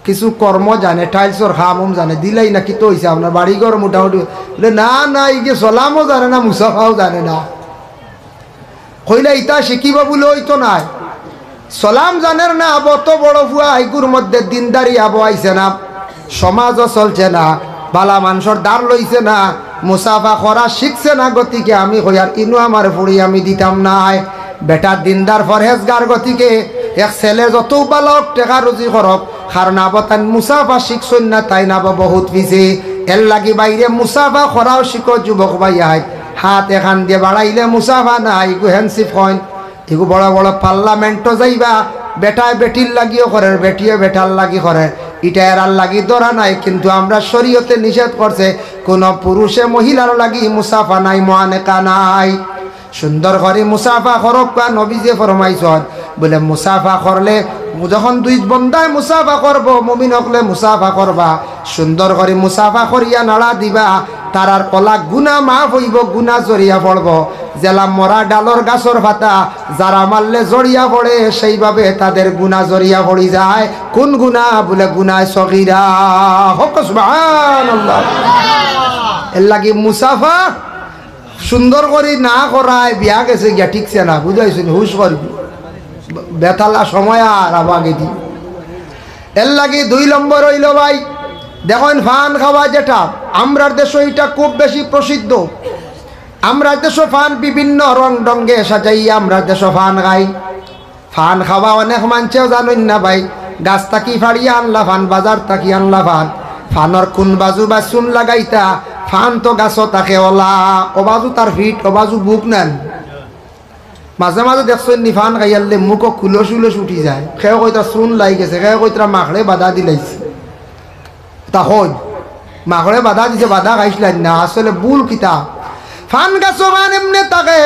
কিছু কর্ম জানে, টাইলসর খামম জানে, দিলাই না কি তো হয়েছে আপনার বাড়িঘর মোটামুটি, বলে না না এই যে সলামও জানে না, মুসাফাও জানে না। কইলা ইতা শিখিব বলে ওই তো নাই, সালাম জানের না, অত বড় ভুয়া আইগুর মধ্যে দিনদারি আবো আইছে না, সমাজও চলছে না, বালা মানুষের দাঁড় লইছে না, মুসাফা করা শিখছে না, গতিকে আমি কইয়ার ইনু আমার ফুড়ি আমি দিতাম নাই। বেটা দিনদার ফরহেজগার গতিকে এক ছেলে যত বালক টেকা রুজি করক, কারণ আবতান মুসাফা শিখছই না, তাই নাব বহুত পিছে। এর লাগি বাইরে মুসাফা করাও শিখো যুবক ভাইয়াই, হাত এখান দিয়ে বাড়াইলে মুসাফা না, ইগু হ্যান্ডশিপ হয়, এগু বড় বড় পার্লামেন্টও যাইবা, বেটায় বেটির লাগিও করে, বেটিয়ে বেটার লাগি করে, এটা এরার লাগি ধরা নাই, কিন্তু আমরা শরীয়তে নিষেধ করছে কোন পুরুষে মহিলার লাগি মুসাফা নাই, মুআনেকা নাই। সুন্দর করে মুসাফা করক, নবীজি ফরমাইছেন বলে মুসাফা করলে যখন 2 বন্দায় মুসাফা করবো, মুমিন হকলে মুসাফা করবা, সুন্দর করে মুসাফা করিয়া নাড়া দিবা, তারার কলা গুনা মাফ হইব, গুনা জড়িয়া পড়ব। জেলা মরা ডালর গাছর পাতা যারা মারলে জড়িয়া পড়ে, সেইভাবে তাদের গুনা জড়িয়া পড়ি যায়। কোন গুনা বলে গুনায় সগীরা, হক সুবহানাল্লাহ। এর লাগি মুসাফা সুন্দর করে না করায় বিয়া গেছে গিয়া ঠিকছে না, বুঝাইছেন, হুশ করবি বেতালা সময় আর আবাগে দি। এর লাগি 2 নম্বর হইল ভাই, দেখেন ফান খাওয়া যেটা আমরার দেশে এটা খুব বেশি প্রসিদ্ধ। আমরা দেশ ফান বিভিন্ন রং ডঙ্গে সাজাইয়া আমরা দেশ ফান খাই। ফান খাওয়া অনেক মানুষেও জানেন না ভাই, গাছ থাকি ফাড়িয়া আনলা ফান, বাজার থাকি আনলা ফান, ফানর কোন বাজু বা চুন লাগাইতা, ফান তো গাছ থাকে ওলা, ও বাজু তার ফিট, ও বাজু বুক নেন। মাঝে মাঝে দেখছেন নি ফান খাইয়ালে মুখ খুলস উলস উঠি যায়, খেয়ে কইতা চুন লাই গেছে, খেয়ে কইতা মাখড়ে বাধা দিলাইছে, তা হই মাখড়ে বাধা দিছে, বাধা খাইছিলেন না, আসলে বুল কিতা। ফান গাছ ফান এমনি থাকে,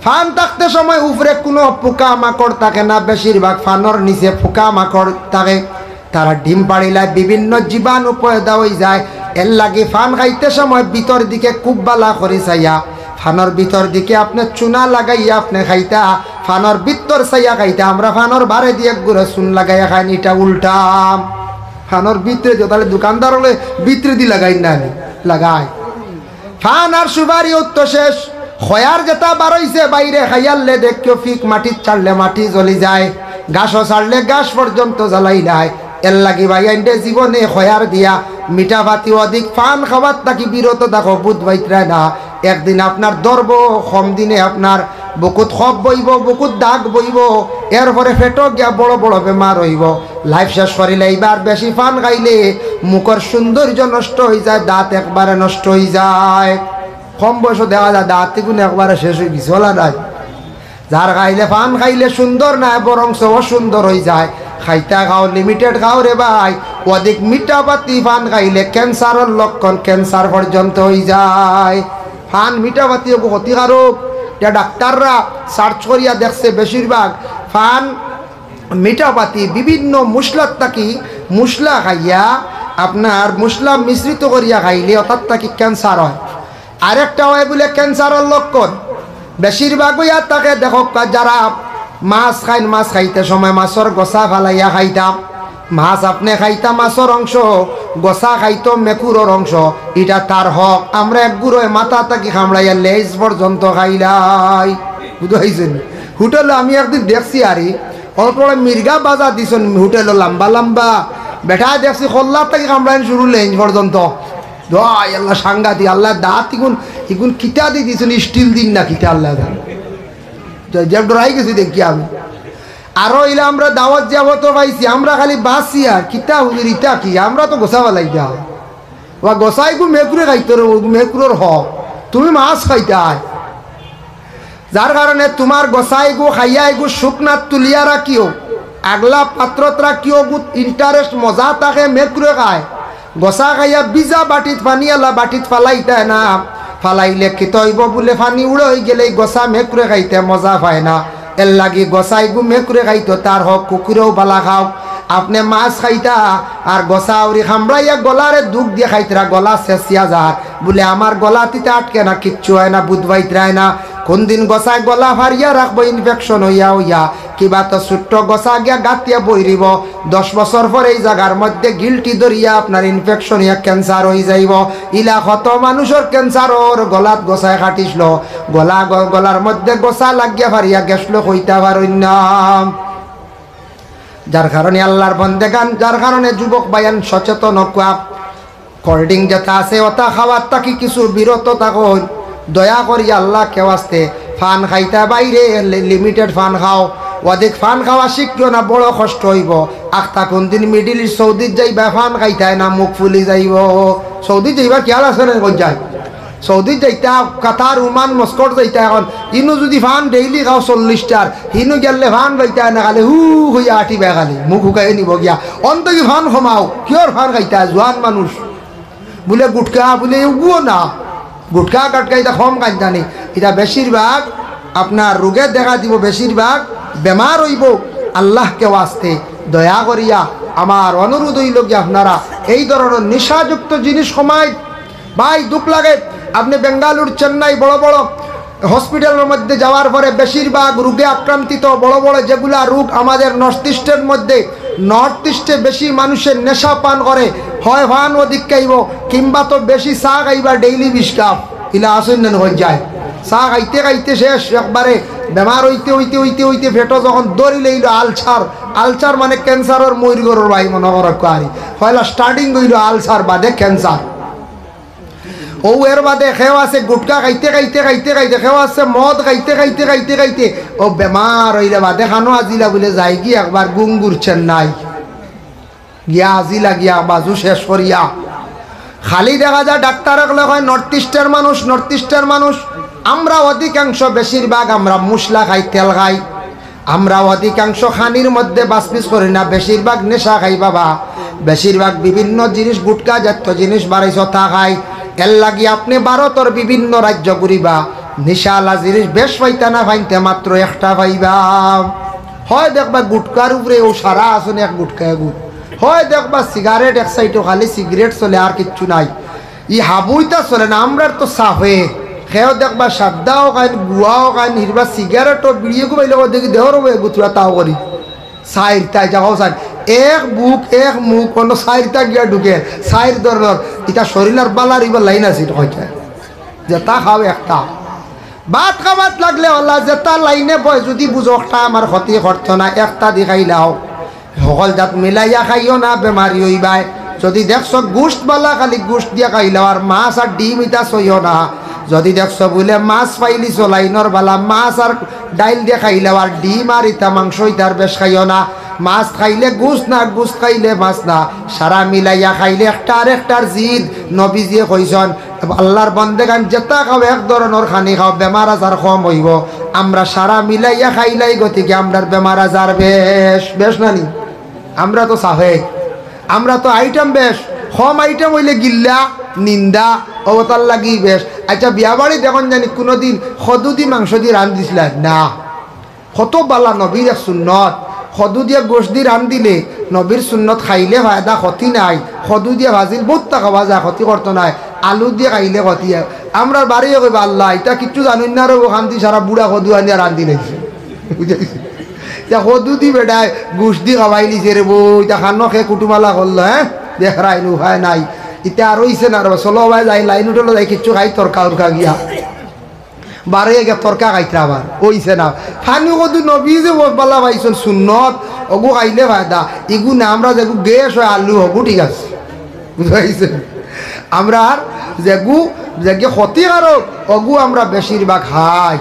ফান থাকতে সময় উপরে কোনো পোকা মাকড় থাকে না, বেশিরভাগ ফানর নিচে পোকা মাকড় থাকে, তারা ডিম পাড়িলায় বিভিন্ন জীবাণু পয়দা হয়ে যায়। এর লাগে ফান খাইতে সময় ভিতর দিকে খুব বালা করে চাইয়া, ফানর ভিতর দিকে আপনি চুনা লাগাইয়া আপনি খাইতা, ফানর ভিতর চাইয়া খাইতা। আমরা ফানর বারে দিয়ে গুঁড়ো চুন লাগাইয়া খাইনি, এটা উল্টা। ফানর ভিতরে যে তাহলে দোকানদার হলে ভিতরে দিয়ে লাগাই না, লাগায়। ফান আর সুপারি উত্তর শেষ, খয়ার যেটা বারইছে বাইরে খাইয়ালে দেখো ফিক মাটি ছাড়লে মাটি জ্বলি যায়, গাছও ছাড়লে গাছ পর্যন্ত জ্বালাই যায়। এর লাগি ভাই আইনতে জীবনে খয়ার দিয়া মিঠা ভাতি অধিক পান খাবার তাকি বিরত দেখো বুধ বাইত্রায় না। একদিন আপনার দর্ব কম দিনে আপনার বুকুত খপ বইব, বুকুত দাগ বইব, এরপরে ফেটো গিয়া বড় বড় বেমার হইব। লাইফ শেষ করিলে এইবার বেশি পান খাইলে মুখর সৌন্দর্য নষ্ট হয়ে যায়, দাঁত একবারে নষ্ট হয়ে যায়। কম বয়স দেখা যায় দাঁত গুণ একবারে শেষ হয়ে গেছে ওলা নাই। যার খাইলে পান খাইলে সুন্দর না বরং অসুন্দর হয়ে যায়। খাইতা খাও, লিমিটেড খাও রে ভাই। অধিক মিঠা পাতি পান খাইলে ক্যান্সারের লক্ষণ, ক্যান্সার পর্যন্ত হয়ে যায়। পান মিঠা পাতি ক্ষতিকারক। এটা ডাক্তাররা সার্চ করিয়া দেখছে বেশিরভাগ পান মিঠা পাতি বিভিন্ন মশলার তাকি মশলা খাইয়া আপনার মশলা মিশ্রিত করিয়া খাইলে অর্থাৎ তাকি ক্যান্সার হয়। আরেকটা হয় বলে ক্যান্সারের লক্ষণ। বেশিরভাগ হইয়া তাকে দেখো যারা মাছ খাইন, মাছ খাইতে সময় মাছের গোসা ফালাইয়া খাইতাম। মাছ আপনি খাইতা মাছের অংশ, গোসা খাইতো মেকুরের অংশ, এটা তার হক। আমরা এক গুঁড়ো মাথা তাকি খামড়াইয়া লেজ পর্যন্ত খাইলাই। বুঝাইছেন হোটেলে আমি একদিন দেখছি আরে অল্প মির্গা বাজা দিছেন হোটেলে লম্বা লম্বা বেটা দেখছি খোল্লার তাকি খামড়াইন শুরু লেঞ্জ পর্যন্ত। আল্লাহ সাংঘাতি, আল্লাহ দাঁত ইগুন ইগুন কিতা দিয়ে দিয়েছেন, স্টিল দিন না কিতা আল্লাহ ডরাই গেছি দেখি আমি। আরো এলে আমরা দাওয়াত যাবো তো পাইছি, আমরা খালি বাসি আর কিতা হুজুর ইটা কি, আমরা তো গোসা ফেলাই যা বা গোসাই গু মেকুরে খাইতে মেকুরের হক, তুমি মাছ খাইতা। যার কারণে তোমার গোসাই গু খাইয়া গু শুকনাথ তুলিয়া রাখিও, আগলা পাত্রত রাখিও, গুত ইন্টারেস্ট মজা থাকে মেকুরে খায়। গোসা খাইয়া বিজা বাটিত পানি আলা বাটিত ফালাইতায় না, ফালাইলে কিত হইব বলে পানি উড়ে হয়ে গেলে গোসা মেকুরে খাইতে মজা পায় না। এর লাগি গোসাই গু মেকুরে খাইতো তার হক, কুকুরেও বালা খাও। আপনি মাছ খাইতা আর গোসা উড়ি খামড়াইয়া গলারে দুঃখ দিয়ে খাইতরা, গলা শেষিয়া যার বলে আমার গলা তিতে আটকে না, কিচ্ছু হয় না, বুধ বাইতরায় না। কোন দিন গোসায় গলা ফারিয়া রাখবো ইনফেকশন হইয়া হইয়া, কিবা তো ছোট্ট গোসা গিয়া গাতিয়া বইরিব, 10 বছর পর এই জায়গার মধ্যে গিলটি ধরিয়া আপনার ইনফেকশন হইয়া ক্যান্সার হয়ে যাইব। ইলা কত মানুষের ক্যান্সার ওর গলাত গোসায় কাটিসল, গলার মধ্যে গোসা লাগিয়া ফারিয়া গেছলো কইতা পারইন না। যার কারণে আল্লাহর বন্দেগান, যার কারণে যুবক বায়ান সচেতন হওয়া, কোল্ডিং যেটা আছে ওটা খাওয়ার তাকি কিছু বিরত থাকুন। দয়া করি আল্লাহ কেউ আসতে ফান খাইতা বাইরে লিমিটেড ফান খাও, অধিক ফান খাওয়া শিখিও না, বড় কষ্ট হইব। আখতা কোন দিন মিডিল ইস্ট সৌদিত যাইবা ফান খাইতায় না, মুখ ফুলি যাইব। সৌদিত যাইবা খেয়াল আছে না যায়, সৌদিত যাইতা কাতার উমান মস্কট যাইতা, এখন ইনু যদি ফান ডেইলি খাও 40টার, হিনু গেলে ফান বাইতা না খালি হু হইয়া আটিবা, খালি মুখ শুকাই নিব গিয়া। অন্তকি ফান কমাও, কিয়র ফান খাইতা জোয়ান মানুষ বলে গুটকা বলে উগুও না, গুটকা কাটকা এটা কম কাঁদানি, এটা বেশিরভাগ আপনার রোগে দেখা দিব, বেশিরভাগ বেমার হইব। আল্লাহকে আসতে দয়া করিয়া আমার অনুরোধ হইল কি আপনারা এই ধরনের নেশাযুক্ত জিনিস কমাই। ভাই দুঃখ লাগে, আপনি বেঙ্গালুর চেন্নাই বড় বড় হসপিটালের মধ্যে যাওয়ার পরে বেশিরভাগ রোগে আক্রান্তিত বড় বড় যেগুলা রোগ আমাদের নর্থ ইস্টের মধ্যে, নর্থ ইস্টে বেশি মানুষের নেশা পান করে, হয় ফান অধিক খাইব কিংবা তো বেশি চা খাইবা ডেইলি 20 কাপ, ইলা আসেন হয়ে যায়। চা খাইতে খাইতে শেষ একবারে বেমার হইতে হইতে হইতে হইতে ফেটো যখন দৌড়িলে আলসার, আলসার মানে ক্যান্সারের ময়ূরগরের ভাই মনে করা কারি হয়লা স্টার্টিং হইল আলসার বাদে ক্যান্সার। ও এর বাদে খেও আছে গুটকা খাইতে খাইতে খাইতে খাইতে, খেও আছে মদ খাইতে খাইতে খাইতে খাইতে, ও বেমার হইলে বাদে খানো আজিলা বলে যায় কি একবার গুঙ্গুর চেন্নাই গিয়া আজিলা গিয়া বাজু শেষ করিয়া। খালি দেখা যায় ডাক্তারগুলো হয় নর্থ ইস্টের মানুষ, নর্থ ইস্টের মানুষ। আমরা অধিকাংশ বেশিরভাগ আমরা মশলা খাই, তেল খাই, আমরা অধিকাংশ খানির মধ্যে বাসপিস করি না, বেশিরভাগ নেশা খাই বাবা, বেশিরভাগ বিভিন্ন জিনিস গুটকা জাতীয় জিনিস বাড়াইছ তা খাই। এর লাগি আপনি ভারতের বিভিন্ন রাজ্য ঘুরিবা, নিশালা জিনিস বেশ পাইতা না পাইতে মাত্র একটা পাইবা। হয় দেখবা গুটকার উপরে ও সারা আসুন এক গুটকা গুট, হয় দেখবা সিগারেট এক সাইডও খালি সিগারেট চলে আর কিচ্ছু নাই, ই হাবুইতা চলে না। আমরা তো সাফে খেয়েও দেখবা সাদ্দাও খাইন, গুয়াও খাইন, হিরবা সিগারেটও বিড়িয়ে গুবাইলে দেখি দেহর গুতুরা তাও করি সাইরটা যাও সাইড এক বুক এক মুখ কোনো সাইরটা গিয়া ঢুকে সাইর ধরনের এটা শরীরের বালার এবার লাইন আছে হয়তো যে তা খাও একটা। ভাত খাবাত লাগলে ওলা যেটা লাইনে বয় যদি বুঝকটা আমার ক্ষতি করতো না একটা দি খাইলাও সকল জাত মিলাইয়া খাইও না বেমারি হইবাই যদি দেখছ গোস্ত বালা খালি গোস্ত দিয়া খাইলাও আর মাছ আর ডিম ইটা সইও না যদি দেখছ বলে মাছ পাইলিছ লাইনর বালা মাছ আর ডাইল দিয়ে খাইলাও আর ডিম আর ইটা মাংস ইটার বেশ খাইও না মাছ খাইলে গোস্ত না গোস্ত খাইলে মাছ না সারা মিলাইয়া খাইলে একটা আর একটার জিদ নবীজিয়ে কইছেন আল্লাহর বন্দেগান যেটা খাও এক ধরনের খানি খাও বেমার আজার কম হইব আমরা সারা মিলাইয়া খাইলাই গতিকে আমরার বেমার আজার বেশ বেশ নানি আমরা তো সাহে আমরা তো আইটেম বেশ কম আইটেম হইলে গিল্লা নিন্দা অবতার লাগি বেশ আচ্ছা বিয়া বাড়ি দেখুন জানি কোনোদিন সদু দি মাংস দিয়ে রান দিছিল না কত বালা নবীর এক সুন্নত সদু দিয়ে গোশ দি রান দিলে নবীর সুন্নত খাইলে ফায়দা ক্ষতি নাই সদু দিয়ে ভাজিল বহুত খাওয়া যায় ক্ষতি করতো নাই আলু দিয়ে খাইলে ক্ষতি আমরা বাড়িও কইবা আল্লাহ এটা কিচ্ছু জানুন না আর ওখান দিয়ে সারা বুড়া সদু আনিয়া রান্ধি লাগছে বুঝাইছে এতিয়া সদু দি বেটাই গোশ দি খাওয়াই লিছে রে বউ এতিয়া খানো খে কুটুমালা করলো হ্যাঁ দেখ রাইন উপায় নাই ইটা আর হইছে না চলো ভাই যাই লাইন উঠলো যাই কিচ্ছু খাই তরকা উরকা গিয়া বারে গে তরকা খাইতে আবার হইছে না ফানি কদু নবী যে বলা পাইছেন সুন্নত অগু খাইলে ফায়দা ইগু না আমরা যেগু গ্যাস হয় আলু হগু ঠিক আছে বুঝাইছে আমরা আর যেগু যেগে ক্ষতিকারক অগু আমরা বেশিরভাগ খাই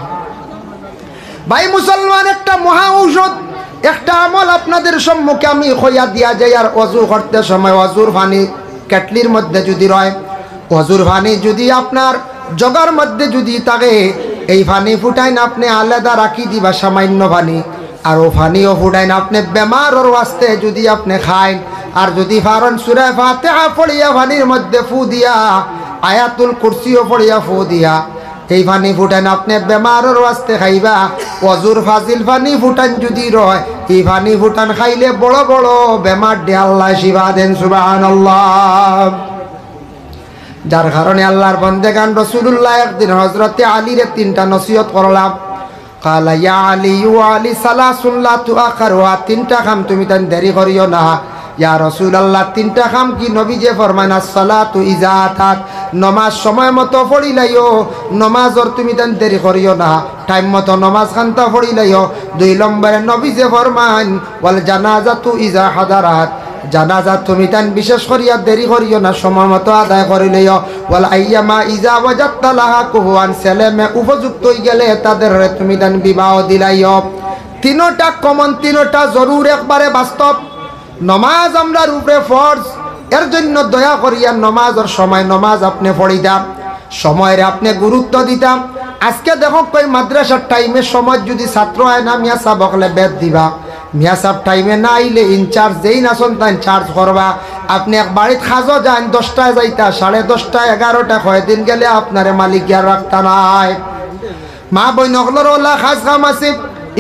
ভাই মুসলমান একটা মহা ঔষধ একটা আমল আপনাদের সম্মুখে আমি খইয়া দিয়া যাই আর অজু করতে সময় অজুর পানি কেটলির মধ্যে যদি রয় অজুর পানি যদি আপনার জগার মধ্যে যদি থাকে এই পানি ফুটাইন আপনি আলাদা রাখি দিবা সামান্য পানি আর ও পানিও ফুটাইন আপনি বেমারর ওয়াস্তে যদি আপনি খাইন আর যদি ফারন সূরা ফাতিহা পড়িয়া পানির মধ্যে ফু দিয়া আয়াতুল কুরসিও পড়িয়া ফু দিয়া এই পানি ফুটান আপনি বেমারর ওয়াস্তে খাইবা অজুর ফাজিল পানি ফুটান যদি রয় এই পানি ফুটান খাইলে বড় বড় বেমার দে আল্লাহ শিফা দেন সুবহানাল্লাহ যার কারণে আল্লাহর বন্দেগান রাসূলুল্লাহ একদিন হযরতে আলীর তিনটা নসিহত করলাম কালা ইয়া আলী ওয়া আলী সালাসুন লা তুআখারু তিনটা কাম তুমি তান দেরি করিও না ইয়া রাসূলুল্লাহ তিনটা কাম কি নবী যে ফরমান as-সালাতু ইজা আতাত নমাজ সময় মতো পড়িলাইও নমাজর তুমি তান দেরি করিও না টাইম মতো নমাজ খানতা পড়িলাইও দুই নম্বরে নবী যে ফরমান ওয়াল জানাজাতু ইজা হাদারাত জানাজা তুমি তান বিশেষ করিয়া দেরি করিও না সময় মতো আদায় করিলেও ওয়াল আইয়ামা ইজা ওয়াজাত্তা লাহা কুহুয়ান ছেলেমে উপযুক্ত হয়ে গেলে তাদের তুমি তান বিবাহ দিলাইও তিনোটা কমন তিনোটা জরুর একবারে বাস্তব নমাজ আমরার উপরে ফরজ এর জন্য দয়া করিয়া নমাজের সময় নমাজ আপনি পড়িতাম সময়ের আপনি গুরুত্ব দিতাম আজকে দেখো কই মাদ্রাসার টাইমে সময় যদি ছাত্র হয় না মিয়া সাহেব বকলে বেদ দিবা মিয়া সাহেব টাইমে না আইলে ইনচার্জ যেই না সন্তান চার্জ করবা আপনি এক বাড়িতে খাজো যান 10টায় যাইতা 10:30 11টা কয়দিন গেলে আপনারে মালিক আর রাখতা নাই মা বইনগলর ওলা খাস কাম আছে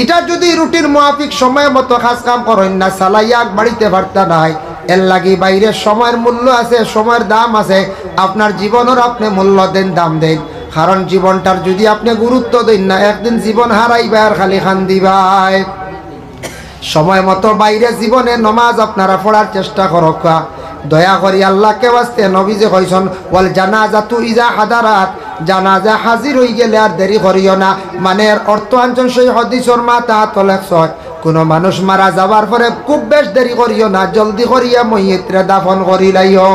এটা যদি রুটিন মুআফিক সময় মতো খাস কাম করেন না চালাইয়া বাড়িতে পারতা নাই এর লাগি বাইরের সময়ের মূল্য আছে সময়ের দাম আছে আপনার জীবনের আপনি মূল্য দেন দাম দেন কারণ জীবনটার যদি আপনি গুরুত্ব দেন না একদিন জীবন হারাইবা আর খালি খান দিবাই সময় মতো বাইরে জীবনে নমাজ আপনারা পড়ার চেষ্টা করক দয়া করি আল্লাহকে ওয়াস্তে নবী যে কইছেন ওয়াল জানাজাতু ইজা হাদারাত জানাজা হাজির হই গেলে আর দেরি করিও না মানে অর্থ আনছেন সেই হাদিসের মাতা তলেছ কোন মানুষ মারা যাওয়ার পরে খুব বেশ দেরি করিও না জলদি করিয়া মইয়িতরে দাফন করিলাইও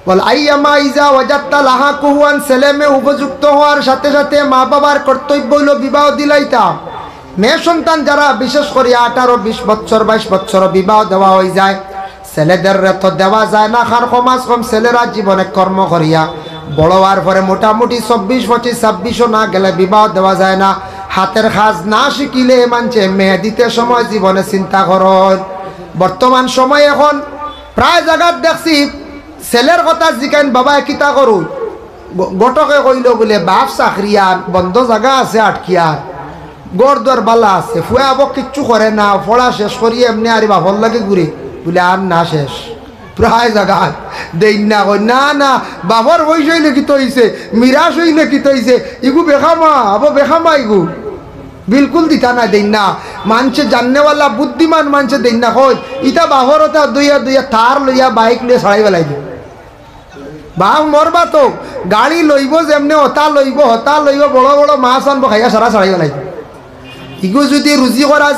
বল আইয়ামা ইজা ওয়াজাত্তা লাহা কুহুয়ান ছেলেমে উপযুক্ত হওয়ার সাথে সাথে মা বাবার কর্তব্য হইল বিবাহ দিলাইতা মেয়ে সন্তান যারা বিশেষ করে 18 20 বছর 22 বছর বিবাহ দেওয়া হয়ে যায় ছেলেদের তো দেওয়া যায় না কার কমাস কম ছেলেরা জীবনে কর্ম করিয়া বড় হওয়ার পরে মোটামুটি 24 25 26 না গেলে বিবাহ দেওয়া যায় না হাতের কাজ না শিখিলে মানছে মেয়ে দিতে সময় জীবনে চিন্তা করেন বর্তমান সময় এখন প্রায় জায়গায় দেখছি ছেলের কথা জিকাইন বাবা কিতা করুন গটকে কইল বলে বাপ চাকরিয়া বন্ধ জায়গা আছে আটকিয়া গড়দর বালা আছে ফুয়া আবক কিচ্ছু করে না পড়া শেষ করি এমনি আর বাপর লাগে ঘুরে বলে আর না শেষ প্রায় জায়গা দেই না কই না না বাপর বয়স হইলে কি হইছে মিরাজ হইলে কি হইছে ইগু বেখামা আবো বেখামা ইগু বিলকুল দিতা না দেই না মানছে জাননেওয়ালা বুদ্ধিমান মানছে দেই না কই ইটা বাপর ওটা দুইয়া দুইয়া থার লইয়া বাইক লিয়ে ছড়াই বেলাই দিই বাপ মরবা তো গাড়ি লইব যেমনি হতা লইব বড় বড় মাছ আনবো খাইয়া সারা ছাড়াই নাই। ইগু যদি রুজি করা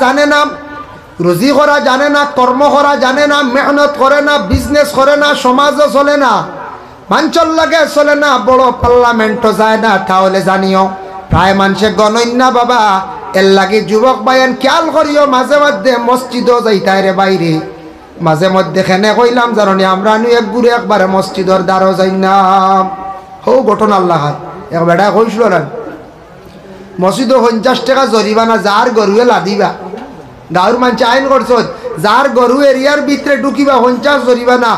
জানে না, কর্ম করা জানে না, মেহনত করে না, বিজনেস করে না, সমাজও চলে না, মাঞ্চল লাগে চলে না, বড় পার্লামেন্টও যায় না, তাহলে জানিও প্রায় মানুষে গণন্যা বাবা। এর লাগে যুবক ভাইয়ান খেয়াল করিও, মাঝে মধ্যে মসজিদও যাইতাই রে বাইরে, মাঝে মধ্যে খেনে কইলাম জানি আমরা এক গুড়ে একবারে মসজিদর দ্বারও যাই না। হো ঘটনা আল্লাহ এক বেটা কইছিল না, মসজিদও 50 টাকা জরিমানা যার গরুয়ে লাদিবা। গাঁর মানুষ আইন করছ যার গরু এরিয়ার ভিতরে ঢুকিবা 50 জরিমানা।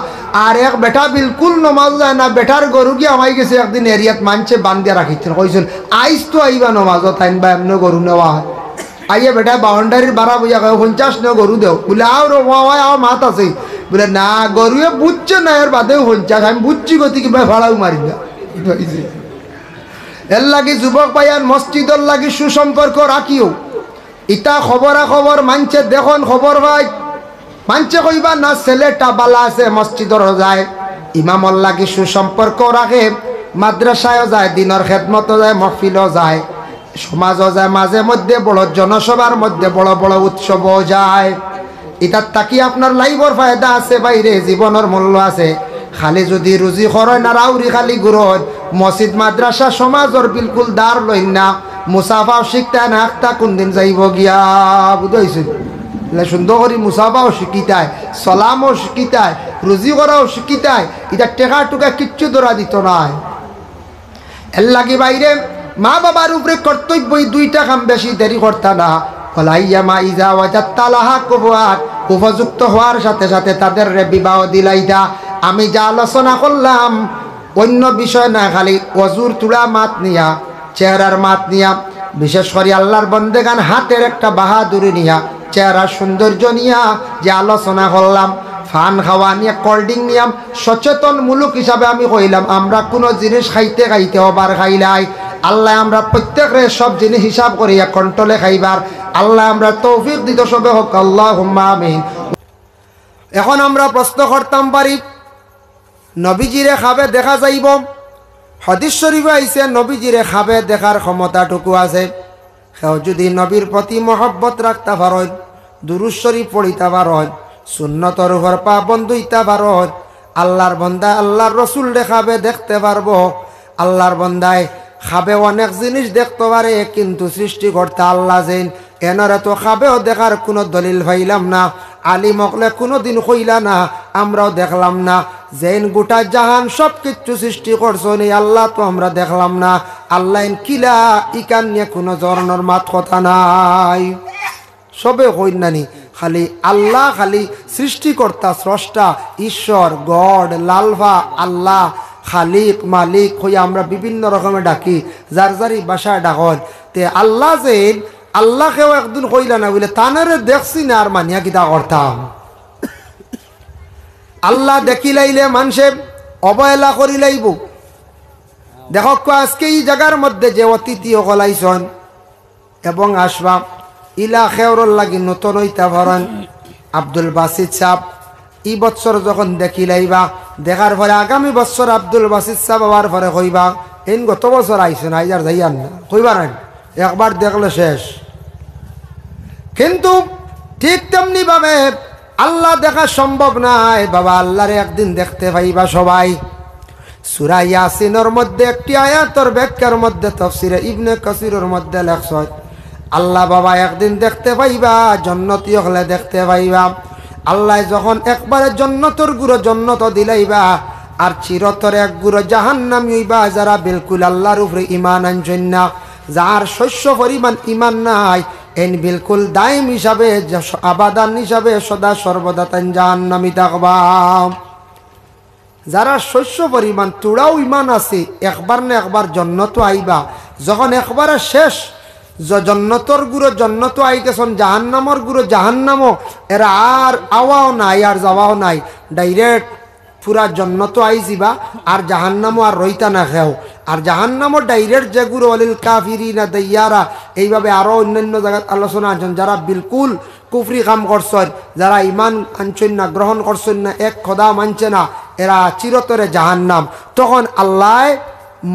আর এক বেটা বিলকুল নমাজ যায় না, বেটার গরু কি আমাই গেছে একদিন এরিয়াত মানছে বান্ধিয়া রাখিছেন, কইছেন আইস তো আইবা নমাজত আইনবা এমনি গরু নেওয়া হয়। আইয়া বেটা বাউন্ডারির বাড়া বইয়া কয় 50 নে গরু দেও, বলে আও রোয়া আও মাত আছে, বলে না গরুয়ে বুঝছে না এর বাদেও 50, আমি বুঝছি গতি কিবা ভাড়াও মারি না। এর লাগি যুবক ভাইয়ান মসজিদর লাগি সুসম্পর্ক রাখিও। ইটা খবর মানছে দেখুন খবর ভাই মানছে কইবা না ছেলেটা বালা আছে মসজিদর যায়, ইমামর লাগি সুসম্পর্ক রাখে, মাদ্রাসায়ও যায়, দিনের খেদমতও যায়, মহফিলও যায়, সমাজও যায়, মাঝে মধ্যে বড় জনসভার মধ্যে বড় বড় উৎসবও যায়। এটার তাকি আপনার লাইফর ফায়দা আছে, বাইরে জীবনের মূল্য আছে। খালি যদি রুজি খরয় না রাউরি খালি গুরত মসজিদ মাদ্রাসা সমাজর বিলকুল দার লই না, মুসাফাও শিখতে না একটা কোনদিন যাইব গিয়া বুঝাইছে। সুন্দর করে মুসাফাও শিখিতায়, সলামও শিখিতায়, রুজি করাও শিখিতায়, এটা টেকা টুকা কিচ্ছু ধরা দিত নাই। এর লাগি বাইরে মা বাবার উপরে কর্তব্য দুইটা কাম বেশি দেরি করতা না। উপযুক্ত হওয়ার সাথে সাথে তাদের বিবাহ দিলাইতা। আমি যা আলোচনা করলাম অন্য বিষয় না, খালি অজুর তুলা মাত নিয়া, চেহারার মাত নিয়া, বিশেষ করে আল্লাহর বন্দেগান হাতের একটা বাহাদুরি নিয়া, চেহারার সৌন্দর্য নিয়া যে আলোচনা করলাম, ফান খাওয়া নিয়ে, কোল্ড ড্রিঙ্ক নিয়াম, সচেতন মূলক হিসাবে আমি কইলাম আমরা কোনো জিনিস খাইতে হবার খাইলাই। আল্লাহ আমরা প্রত্যেকরে সব জিনিস হিসাব করিয়া কন্ট্রোলে খাইবার আল্লাহ আমরা তৌফিক দিত সবে হোক, আল্লাহুম্মা আমিন। এখন আমরা প্রশ্ন করতাম পারি নবীজিরে খাবে দেখা যাইব, হাদিস শরীফে আইছে নবীজিরে খাবে দেখার ক্ষমতাটুকু আছে। কেউ যদি নবীর প্রতি মহব্বত রাখতে পারেন, দুরূদ শরীফ পড়িতে পারেন, সুন্নতর উপর পাবন্দ হইতে পারেন, আল্লাহর বন্দা আল্লাহর রসুল দেখাবে দেখতে পারবো। আল্লাহর বন্দায় খাবে অনেক জিনিস দেখতে পারে, কিন্তু সৃষ্টিকর্তা আল্লাহ যেন এনারা তো খাবেও দেখার কোনো দলিল পাইলাম না। আলিম হকলে কোনো দিন কইলা না, আমরাও দেখলাম না। যেন গোটা জাহান সব কিছু সৃষ্টি করছো নেই আল্লাহ তো আমরা দেখলাম না। আল্লাহ কিলা ইকান নিয়ে কোনো জরনের মাত কথা নাই, সবে কই নানি খালি আল্লাহ, খালি সৃষ্টিকর্তা স্রষ্টা ঈশ্বর গড লালভা আল্লাহ খালিক মালিক হইয়া আমরা বিভিন্ন রকমের ডাকি, যার যারি বাসায় ডাকন। তে আল্লাহ যে আল্লাহকেও একদিন কইলা না বলে তানারে দেখছি না আর মানিয়া কিতা করতাম। আল্লাহ দেখি লাইলে মানুষে অবহেলা করি লাইব। দেখো আজকে এই জায়গার মধ্যে যে অতিথি হলাইছন এবং আসবা ইলা খেওরর লাগি নতুন হইতা ভরেন আব্দুল বাসিত সাহ, এই বছর যখন দেখি লাইবা, দেখার পরে আগামী বছর আব্দুল বাসিত সাহ হওয়ার পরে কইবা এই গত বছর আইসেন আইজার যাইয়ান না, কইবা না একবার দেখলে শেষ। কিন্তু ঠিক তেমনি ভাবে আল্লাহ দেখা সম্ভব নাই বাবা, আল্লাহরে একদিন দেখতে পাইবা সবাই। সূরা ইয়াসিনের মধ্যে একটি আয়াতের ব্যাখ্যার মধ্যে তাফসীরে ইবনে কাসিরের মধ্যে লেখছে আল্লাহ বাবা একদিন দেখতে পাইবা, জান্নাতি হলে দেখতে পাইবা। আল্লাহ যখন একবারে জান্নাতের গুরু জান্নাত দিলাইবা, আর চিরতর এক গুরু জাহান্নামী হইবা যারা বিলকুল আল্লাহর উপরে ঈমান আনছেন না, যার শস্য পরিমাণ ঈমান নাই, এন বিলকুল দায়ম হিসাবে আবাদান হিসাবে সদা সর্বদা তান জাহান্নামী থাকবা। যারা শস্য পরিমাণ তুড়াও ঈমান আছে, একবার না একবার জান্নাত আইবা। যখন একবারে শেষ জন্নতর গুরু জন্নত আইতেছন, জাহান্নামর গুরু জাহান্নামও, এরা আর আওয়াও নাই আর যাওয়াও নাই, ডাইরেক্ট পুরা জন্নত আই যাবা, আর জাহান্নামও আর রইতা না খেও। আর জাহান্নামও ডাইরেক্ট যে গুরু অলিল কাফিরিনা দাইয়ারা, এইভাবে আরও অন্যান্য জায়গায় আলোচনা আছেন। যারা বিলকুল কুফরি কাম করছেন, যারা ইমান আনছেন না, গ্রহণ করছেন না, এক খোদা মানছে না, এরা চিরতরে জাহান্নাম। তখন আল্লাহ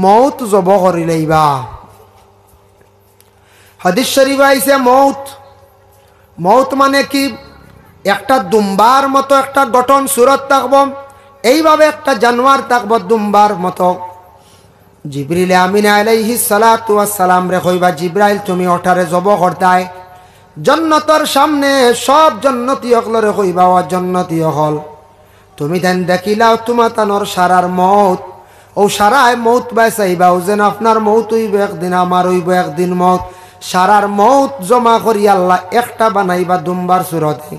মৌত জব করিলেইবা। হাদিস শরীফ আইছে মৌত মানে কি? একটা দুম্বার মতো একটা গঠন সুরত থাকব, এইভাবে একটা জানোয়ার থাকব দুম্বার মতো। জিবরিল আমিন আলাইহিস সালাতু ওয়াস সালাম রে কইবা, জিব্রাইল তুমি ওঠারে জব করতায় জান্নাতের সামনে। সব জান্নাতি হলরে কইবা, ও জান্নাতি হল তুমি দেন দেখিলাও তোমার তানোর সারার মৌত, ও সারায় মৌত বাইসাইবা, ও যেন আপনার মৌত হইব একদিন, আমার হইব একদিন মৌত। সারার মৌত জমা করি আল্লাহ একটা বানাইবা দুম্বার সুরতে।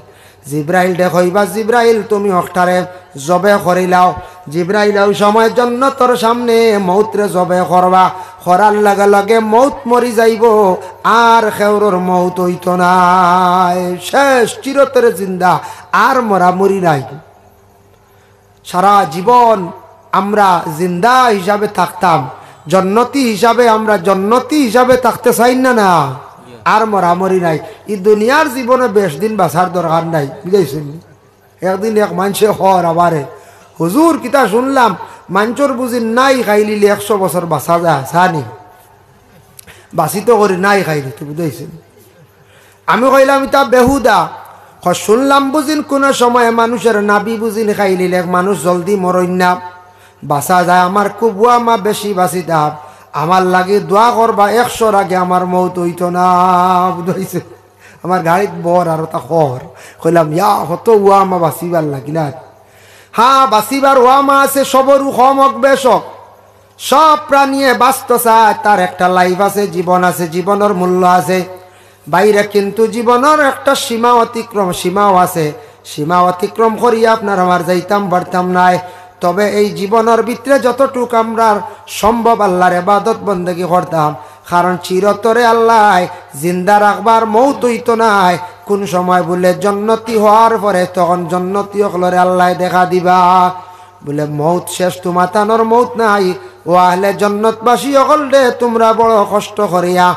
জিব্রাইল দেখইবা, জিব্রাইল তুমি ওঠারে জবে করিলাও। জিব্রাইল ওই সময় জান্নাতের সামনে মৌতরে জবে করবা, করার লগে লগে মৌত মরি যাইব, আর খেউরর মৌত হইতো নাই। শেষ, চিরতরে জিন্দা, আর মরামরি নাই। সারা জীবন আমরা জিন্দা হিসাবে থাকতাম, জন্নতি হিসাবে, আমরা জন্নতি হিসাবে থাকতে চাই না না, আর মরামরি নাই। এই দুনিয়ার জীবনে বেশ দিন বাঁচার দরকার নাই, বুঝাইছেন? একদিন এক মানুষে হর আবারে, হুজুর কিতা শুনলাম মানুষের বুঝি নাই খাইলিলে 100 বছর বাঁচা যায়, সানি বাঁচিত করি নাই খাইলি, তো বুঝাইছেন? আমি কইলাম এটা বেহুদা। শুনলাম বুঝিন কোন সময় মানুষের নাবি বুঝিন খাইলিলে মানুষ জলদি মরইন না, বাঁচা যায়। আমার খুব মা বেশি বাঁচিতাম, আমার লাগে দোয়া করবা 100 আগে আমার মৌত হইতো না, বুঝাইছে? আমার গাড়িত বর আর তা খর কইলাম, ইয়া হতো মা বাঁচিবার লাগিলা। হ্যাঁ, বাঁচিবার মা আছে, সবরু হমক বেশক। সব প্রাণীয়ে বাঁচত চায়, তার একটা লাইফ আছে, জীবন আছে, জীবনের মূল্য আছে বাইরে, কিন্তু জীবনের একটা সীমাও আছে। সীমা অতিক্রম করিয়া আপনার আমার যাইতাম পারতাম নাই। তবে এই জীবনের ভিতরে যতটুক আমরা সম্ভব আল্লাহর ইবাদত বন্দেগী করতাম, কারণ চিরতরে আল্লাহ জিন্দা রাখবার মৌত হইতো নাই। কোন সময় বলে জন্নতি হওয়ার পরে তখন জন্নতি হলরে আল্লাহ দেখা দিবা, বলে মৌত শেষ, তোমার তানোর মৌত নাই। ও আহলে জন্নতবাসী হল রে, তোমরা বড় কষ্ট করিয়া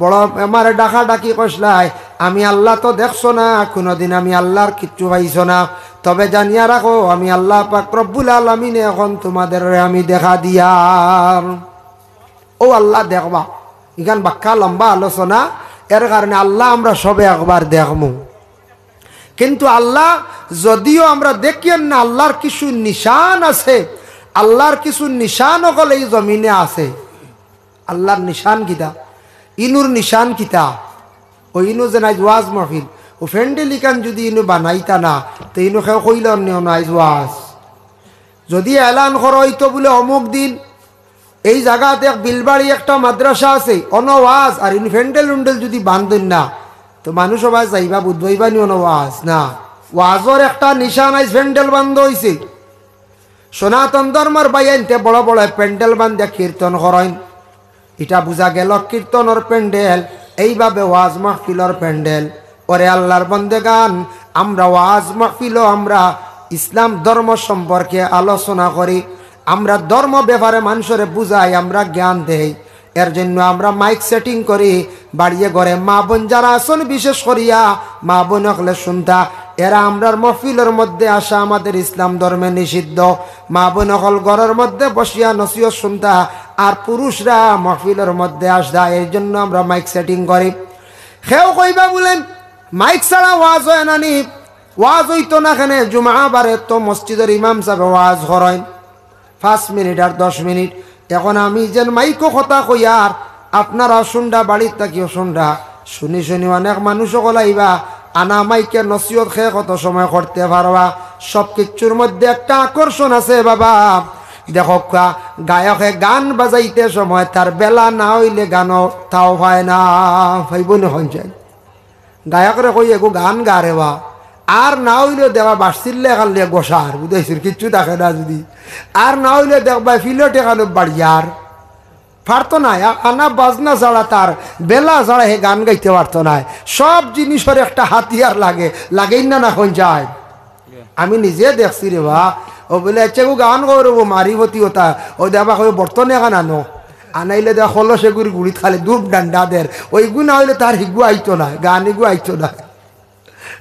বড় আমার ডাকা ডাকি কষলাই, আমি আল্লাহ তো দেখছো না, কোনোদিন আমি আল্লাহর কিচ্ছু পাইছো না। তবে জানিয়া রাখো, আমি আল্লাহ পাক রব্বুল আলামিন এখন তোমাদের আমি দেখা দিয়া। ও আল্লাহ দেখবা, এখান বাক্কা লম্বা আলোচনা, এর কারণে আল্লাহ আমরা সবে একবার দেখবো। কিন্তু আল্লাহ যদিও আমরা দেখিয়েন না, আল্লাহর কিছু নিশান আছে, আল্লাহর কিছু নিশান হল এই জমিনে আছে। আল্লাহর নিশান কিতা? ইনুর নিশান কিতা? ও ইনু যে নাই ওয়াজ মাহফিল, ও ফ্রেন্ডেলিকান যদি ইনু বানাইতা না, তো ইনু খেয়ে কইল নাই ওয়াজ। যদি এলান করা হইতো বলে অমুক দিন এই জায়গাতে এক বিলবাড়ি একটা মাদ্রাসা আছে, অনওয়াজ, আর ইনু ফ্যান্ডেল উন্ডেল যদি বান্ধেন না, তো মানুষ সবাই যাইবা বুধবাইবা নি অনওয়াজ না। ওয়াজর একটা নিশান আইস ফ্যান্ডেল বান্ধ হয়েছে। সনাতন ধর্মের বাইনতে বড় বড় প্যান্ডেল বান্ধে কীর্তন করেন, এটা বোঝা গেল কীর্তনের প্যান্ডেল, এইভাবে ওয়াজ মাহফিলর প্যান্ডেল। ওরে আল্লাহর বন্দেগান, আমরা ওয়াজ মাহফিলও আমরা ইসলাম ধর্ম সম্পর্কে আলোচনা করি, আমরা ধর্ম ব্যাপারে মানুষের বুঝাই, আমরা জ্ঞান দেই। এর জন্য আমরা মাইক সেটিং করি বাড়িয়ে ঘরে। মা বোন যারা আসন, বিশেষ করিয়া মা বোন হলে শুনতা, এরা আমরার মহফিলের মধ্যে আসা আমাদের ইসলাম ধর্মে নিষিদ্ধ। মা বোন হল ঘরের মধ্যে বসিয়া নসিহত শুনতা, আর পুরুষরা মহফিলের মধ্যে আসা। এই জন্য আমরা মাইক সেটিং করি। খেও কইবা বলেন মাইক ছাড়া ওয়াজ হয় না নি? ওয়াজ হইতো না কেন? জুমা বারে তো মসজিদের ইমাম সাহেব ওয়াজ করেন 5 মিনিট আর 10 মিনিট। এখন আমি যেন মাইকো কথা কইয়ার, আপনারা শুনডা, বাড়ির থাকিও শুনডা, শুনি শুনি অনেক মানুষ কলাইবা, আনা মাইকে নসিহত খেয়ে কত সময় করতে পারবা। সব কিছুর মধ্যে একটা আকর্ষণ আছে বাবা। দেখো গায়কে গান বাজাইতে সময় তার বেলা না হইলে গানও তাও হয় না, ভাইব নয় যায়। গায়করে কই এগো গান গা রে বা, আর না হইলে দেবা বাড়ছিলে এখানে গোসার, বুঝাইছিল কিচ্ছু দেখে না যদি। আর না হইলে দেখবা ফিলট এখানে বাড়িয়ার পারতো না, আনা বাজনা ছাড়া তার বেলা ছাড়া হে গান গাইতে পারতো না। সব জিনিসের একটা হাতিয়ার লাগে, লাগেই না না কোন যায়। আমি নিজে দেখছি রে বা, ও বলে গো গান করবো মারিবতী ওটা, ও দেবা কই বর্তনে এখান আনো, আনাইলে দেখ হলো সেগুড়ি গুড়ি খালে ধূপ ডান্ডাদের, ওইগু না হইলে তার হিগু আইতো না, গান হিগু আইতো না,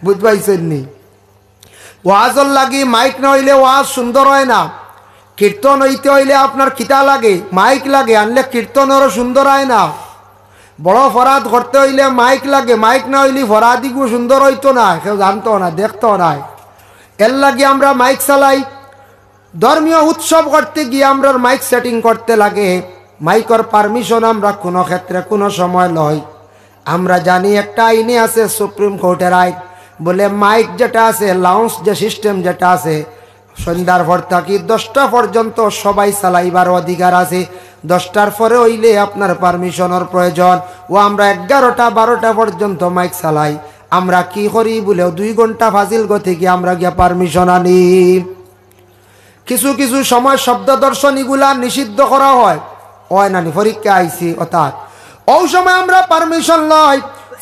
বুঝ পাইছেন নি? ওয়াজর লাগি মাইক না হইলে ওয়াজ সুন্দর হয় না। কীর্তন হইতে হইলে আপনার কিতা লাগে, মাইক লাগে, আনলে কীর্তনেরও সুন্দর হয় না। বড় ফরাদ করতে হইলে মাইক লাগে, মাইক না হইলে ফরাদিগু সুন্দর হইতো না, কেউ জানতো না, দেখতো না। এর লাগে আমরা মাইক চালাই। ধর্মীয় উৎসব করতে গিয়ে আমরা মাইক সেটিং করতে লাগে। মাইকর পারমিশন আমরা কোনো ক্ষেত্রে কোনো সময় লই। আমরা জানি একটা আইনে আছে, সুপ্রিম কোর্টের আইন, বলে মাইক যেটা আছে, লাউন্স যে সিস্টেম যেটা আছে, সন্ধ্যার পর থাকি 10টা পর্যন্ত সবাই চালাইবার অধিকার আছে। 10টার পরে হইলে আপনার পারমিশনের প্রয়োজন। ও আমরা 11টা 12টা পর্যন্ত মাইক চালাই। আমরা কি করি বলে 2 ঘন্টা ফাজিল গতি গিয়ে আমরা গিয়া পারমিশন আনি। কিছু কিছু সময় শব্দ দর্শনীগুলা নিষিদ্ধ করা হয় নানি, পরীক্ষা আইসি অর্থাৎ ওই সময় আমরা পারমিশন লই।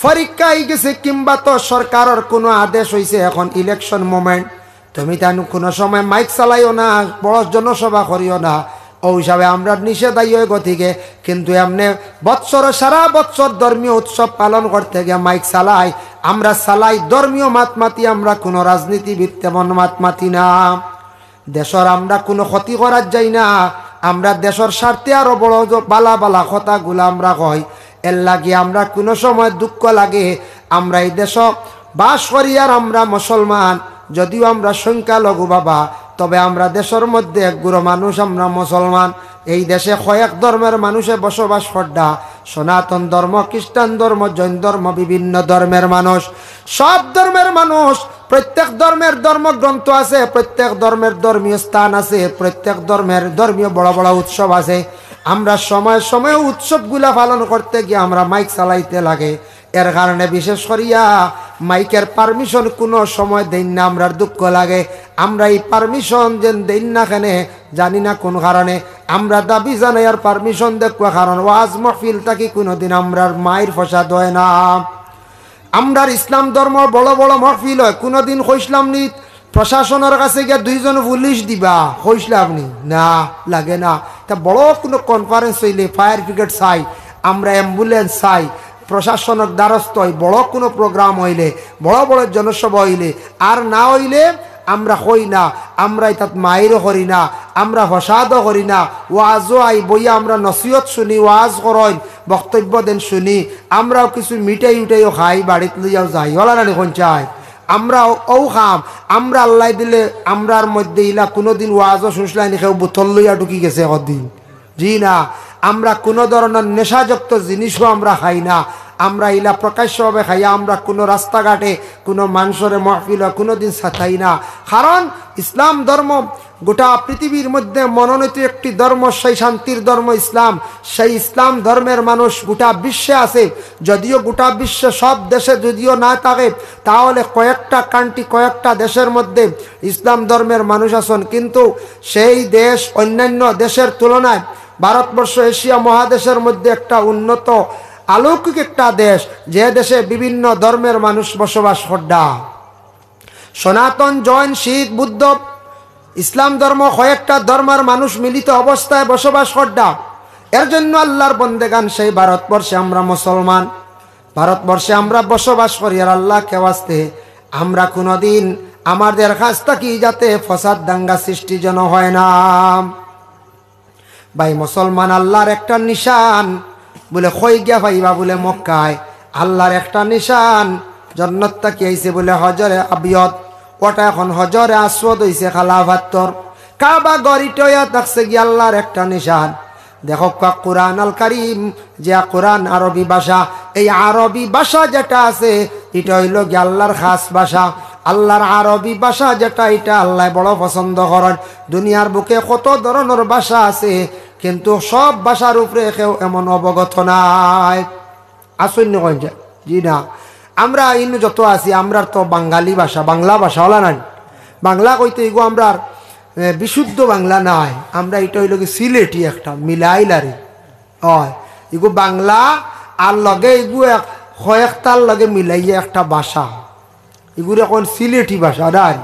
পরীক্ষা আই গেছে কিংবা তো সরকারের কোনো আদেশ হয়েছে, এখন ইলেকশন মোমেন্ট, তুমি তাই কোনো সময় মাইক চালাইও না, বড় জনসভা করিও না, ওই হিসাবে আমরা নিষেধাই হয়ে গতিকে। কিন্তু এমনি বৎসর সারা বৎসর ধর্মীয় উৎসব পালন করতে গিয়ে মাইক চালাই। আমরা চালাই ধর্মীয় মাতমাতি, আমরা কোনো রাজনীতিবিদ তেমন মাতমাতি না। দেশের আমরা কোনো ক্ষতি করার যাই না। আমরা দেশের স্বার্থে আরো বড় বালা বালা কথাগুলো আমরা কই। এর লাগে আমরা কোনো সময় দুঃখ লাগে, আমরা এই দেশ বাস করি আর আমরা মুসলমান, যদিও আমরা সংখ্যালঘু বাবা, তবে আমরা দেশের মধ্যে একগুলো মানুষ, আমরা মুসলমান। এই দেশে কয়েক ধর্মের মানুষে বসবাস করা, সনাতন ধর্ম, খ্রিস্টান ধর্ম, জৈন ধর্ম, বিভিন্ন ধর্মের মানুষ, সব ধর্মের মানুষ। প্রত্যেক ধর্মের ধর্মগ্রন্থ আছে, প্রত্যেক ধর্মের ধর্মীয় স্থান আছে, প্রত্যেক ধর্মের ধর্মীয় বড় বড় উৎসব আছে। আমরা সময় সময় উৎসবগুলা পালন করতে গিয়ে আমরা মাইক চালাইতে লাগে। এর কারণে বিশেষ করিয়া মাইকের পারমিশন কোনো সময় দেন না, আমরা দুঃখ লাগে। আমরা এই পারমিশন যেন দেন না কেন জানি না কোন কারণে। আমরা দাবি জানাই আর পারমিশন দেখবো, কারণ ওয়াজ মাহফিল থাকি কোনোদিন আমরার মায়ের ফসাদ হয় না। আমরার ইসলাম ধর্ম বড় বড় মাহফিল হয়, কোনোদিন কইসলাম নি প্রশাসনের কাছে গিয়ে 2 জন পুলিশ দিবা, কইসলাম নি না, লাগে না। তা বড় কোনো কনফারেন্স হইলে ফায়ার ব্রিগেড চাই, আমরা অ্যাম্বুলেন্স চাই, প্রশাসনের দ্বারস্থ হয়। বড় কোনো প্রোগ্রাম হইলে, বড় বড় জনসভা হইলে, আর না হইলে আমরা হই না। আমরা তাত মাইরও করি না, আমরা ফসাদও করি না। ওয়াজও আই বইয়া আমরা নসিহত শুনি, ওয়াজ করই, বক্তব্য দেন শুনি। আমরাও কিছু মিঠাই উঠাইও খাই, বাড়িতে লইয়াও যাই, ওলা না দেখুন চাই। আমরা ও খাম, আমরা আল্লাহ দিলে আমরার মধ্যে ইলা কোনোদিন ওয়াজও শুনলাই নি, কেউ বোতল লইয়া ঢুকি গেছে কদিন, জি না। আমরা কোনো ধরনের নেশাযুক্ত জিনিসও আমরা খাই না। আমরা ইলা প্রকাশ্যভাবে খাইয়া আমরা কোনো রাস্তাঘাটে কোনো মানুষের মাহফিল কোনোদিন সাথাই না। কারণ ইসলাম ধর্ম গোটা পৃথিবীর মধ্যে মনোনীত একটি ধর্ম, সেই শান্তির ধর্ম ইসলাম। সেই ইসলাম ধর্মের মানুষ গোটা বিশ্বে আছে। যদিও গোটা বিশ্বে সব দেশে যদিও না থাকে, তাহলে কয়েকটা কান্ট্রি, কয়েকটা দেশের মধ্যে ইসলাম ধর্মের মানুষ আছেন। কিন্তু সেই দেশ অন্যান্য দেশের তুলনায় ভারতবর্ষ এশিয়া মহাদেশের মধ্যে একটা উন্নত আলৌকিক একটা দেশ, যে দেশে বিভিন্ন ধর্মের মানুষ বসবাস করা। সনাতন, জৈন, শিখ, বুদ্ধ, ইসলাম ধর্ম, কয়েকটা ধর্মের মানুষ মিলিত অবস্থায় বসবাস করা। এর জন্য আল্লাহর বন্দেগান সেই ভারতবর্ষে আমরা মুসলমান, ভারতবর্ষে আমরা বসবাস করি। আর আল্লাহকে ওয়াস্তে আমরা কোনোদিন আমাদের কাছ থেকে যাতে ফসাদ দাঙ্গা সৃষ্টি যেন হয় না। ভাই মুসলমান আল্লাহর একটা নিশান, বলে কই গিয়া ভাইবা বলে মক্কায় আল্লাহর একটা নিশান, জন্নত তাকি আইছে বলে হজরে আবিয়ত, ওটা এখন হজরে আসওয়াদ হইছে খালাফাত্তর। কাবা গড়িটয়া থাকছে গিয়ে আল্লাহর একটা নিশান। দেখো কোরআন আল কারিম, যে কোরআন আরবি ভাষা, এই আরবি ভাষা যেটা আছে এটা হইল গিয়ে আল্লাহর খাস ভাষা। আল্লাহর আরবি ভাষা যেটা, এটা আল্লাহ বড় পছন্দ করেন। দুনিয়ার বুকে কত ধরনের ভাষা আছে, কিন্তু সব ভাষার উপরে কেউ এমন অবগত নাই। আসন্য কইছে জি না। আমরা ইনু যত আছি, আমরা তো বাঙালি ভাষা, বাংলা ভাষা হলা নাই। বাংলা কইতে এগো আমরা বিশুদ্ধ বাংলা নাই, আমরা এটা হইল কি সিলেটি একটা মিলাইলারে হয়। এগো বাংলা আর লগে এগু কয়েকটার লগে মিলাইয়া একটা ভাষা, এগুলো এখন সিলেটি ভাষা নাই।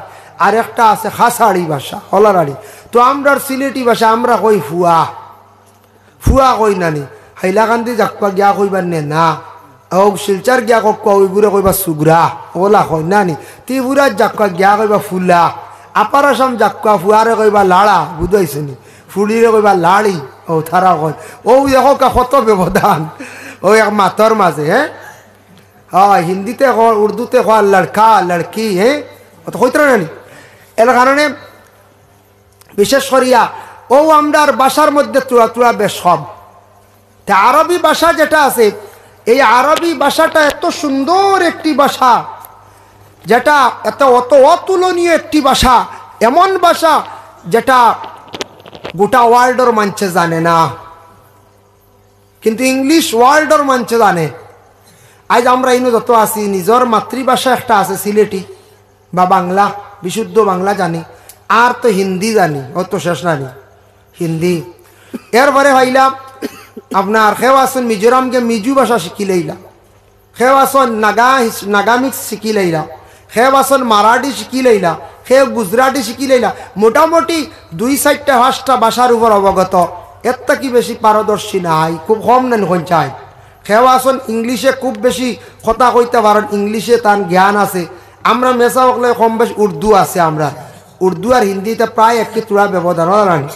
আর একটা আছে খাসাড়ি ভাষা, হলারাড়ি। তো আমরা সিলেটি ভাষা আমরা কই ফুয়া, ফুয়া কই নানি, হাইলাকান্দি যাকপা গিয়া কইবার নে না, ও শিলচার গিয়া কক্কা ওই বুড়ে কইবা সুগরা ওলা কই না নি ত্রিপুরা জাক্কা গিয়া কইবা ফুলা আপার আসাম জাক্কা ফুয়ারে কইবা লাড়া বুঝাইছে নি ফুলিরে কইবা লাড়ি ও থারা কয় ও দেখো কত ব্যবধান ও এক মাতর মাঝে হ্যাঁ হ্যাঁ হিন্দিতে কয় উর্দুতে কয় লড়কা লড়কি হ্যাঁ অত কইতরা নানি এর কারণে বিশেষ করিয়া ও আমরার ভাষার মধ্যে তুলা তুলা বেশ সব তা আরবি ভাষা যেটা আছে এই আরবি ভাষাটা এত সুন্দর একটি ভাষা যেটা এত অত অতুলনীয় একটি ভাষা এমন ভাষা যেটা গোটা ওয়ার্ল্ডের মানুষে জানে না কিন্তু ইংলিশ ওয়ার্ল্ডের মানুষে জানে আজ আমরা ইনো যত আছি নিজের মাতৃভাষা একটা আছে সিলেটি বা বাংলা বিশুদ্ধ বাংলা জানি আর তো হিন্দি জানি অত শেষ জানি হিন্দি এরপরে ভাইলাম আপনার খেও আসন মিজোরামকে মিজু ভাষা শিখি লইলাম খেও আসন নাগামিক্স শিখি লইলাম খেও আসন মারাঠি শিখি লইলা খেও গুজরাটি শিখি লইলা মোটামুটি 2-4টা ভাষার উপর অবগত এর কি বেশি পারদর্শী নাই খুব কম নেন চায় খেও আসন ইংলিশে খুব বেশি কথা কইতে পারেন ইংলিশে তার জ্ঞান আছে আমরা মেসা হলে কম বেশি উর্দু আছে আমরা উর্দু আর হিন্দিতে প্রায় একটি তুলা ব্যবধান রানি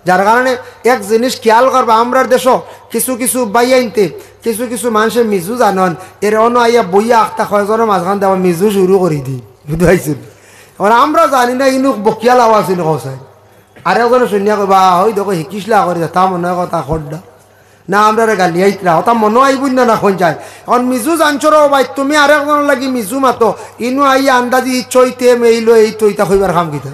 যার কারণে এক জিনিস খেয়াল করবা আমরা দেশ কিছু কিছু বাইয়াইনতে কিছু কিছু মানুষের মিজু জানন এর অন্য আইয়া বইয়া আখটা কয়জনের মাঝখান দেওয়া মিজু শুরু করে দিই বুঝতে এবার আমরা জানি না ইনুক বকিয়াল আওয়াজ ইনু কসাই আর একজনে শুনিয়া কবা ওই দেখো শিকিসলা করে তা মনে হয় কথা খড্ডা না আমরা গালি আইতরা ওটা মনে আইব না না কোন যায় কারণ মিজু জানছর ভাই তুমি আর একজনের লাগি মিজু মাতো ইনু আইয়া আন্দাজি চইতে মেইলো এই তৈতা হইবার খাম কিতা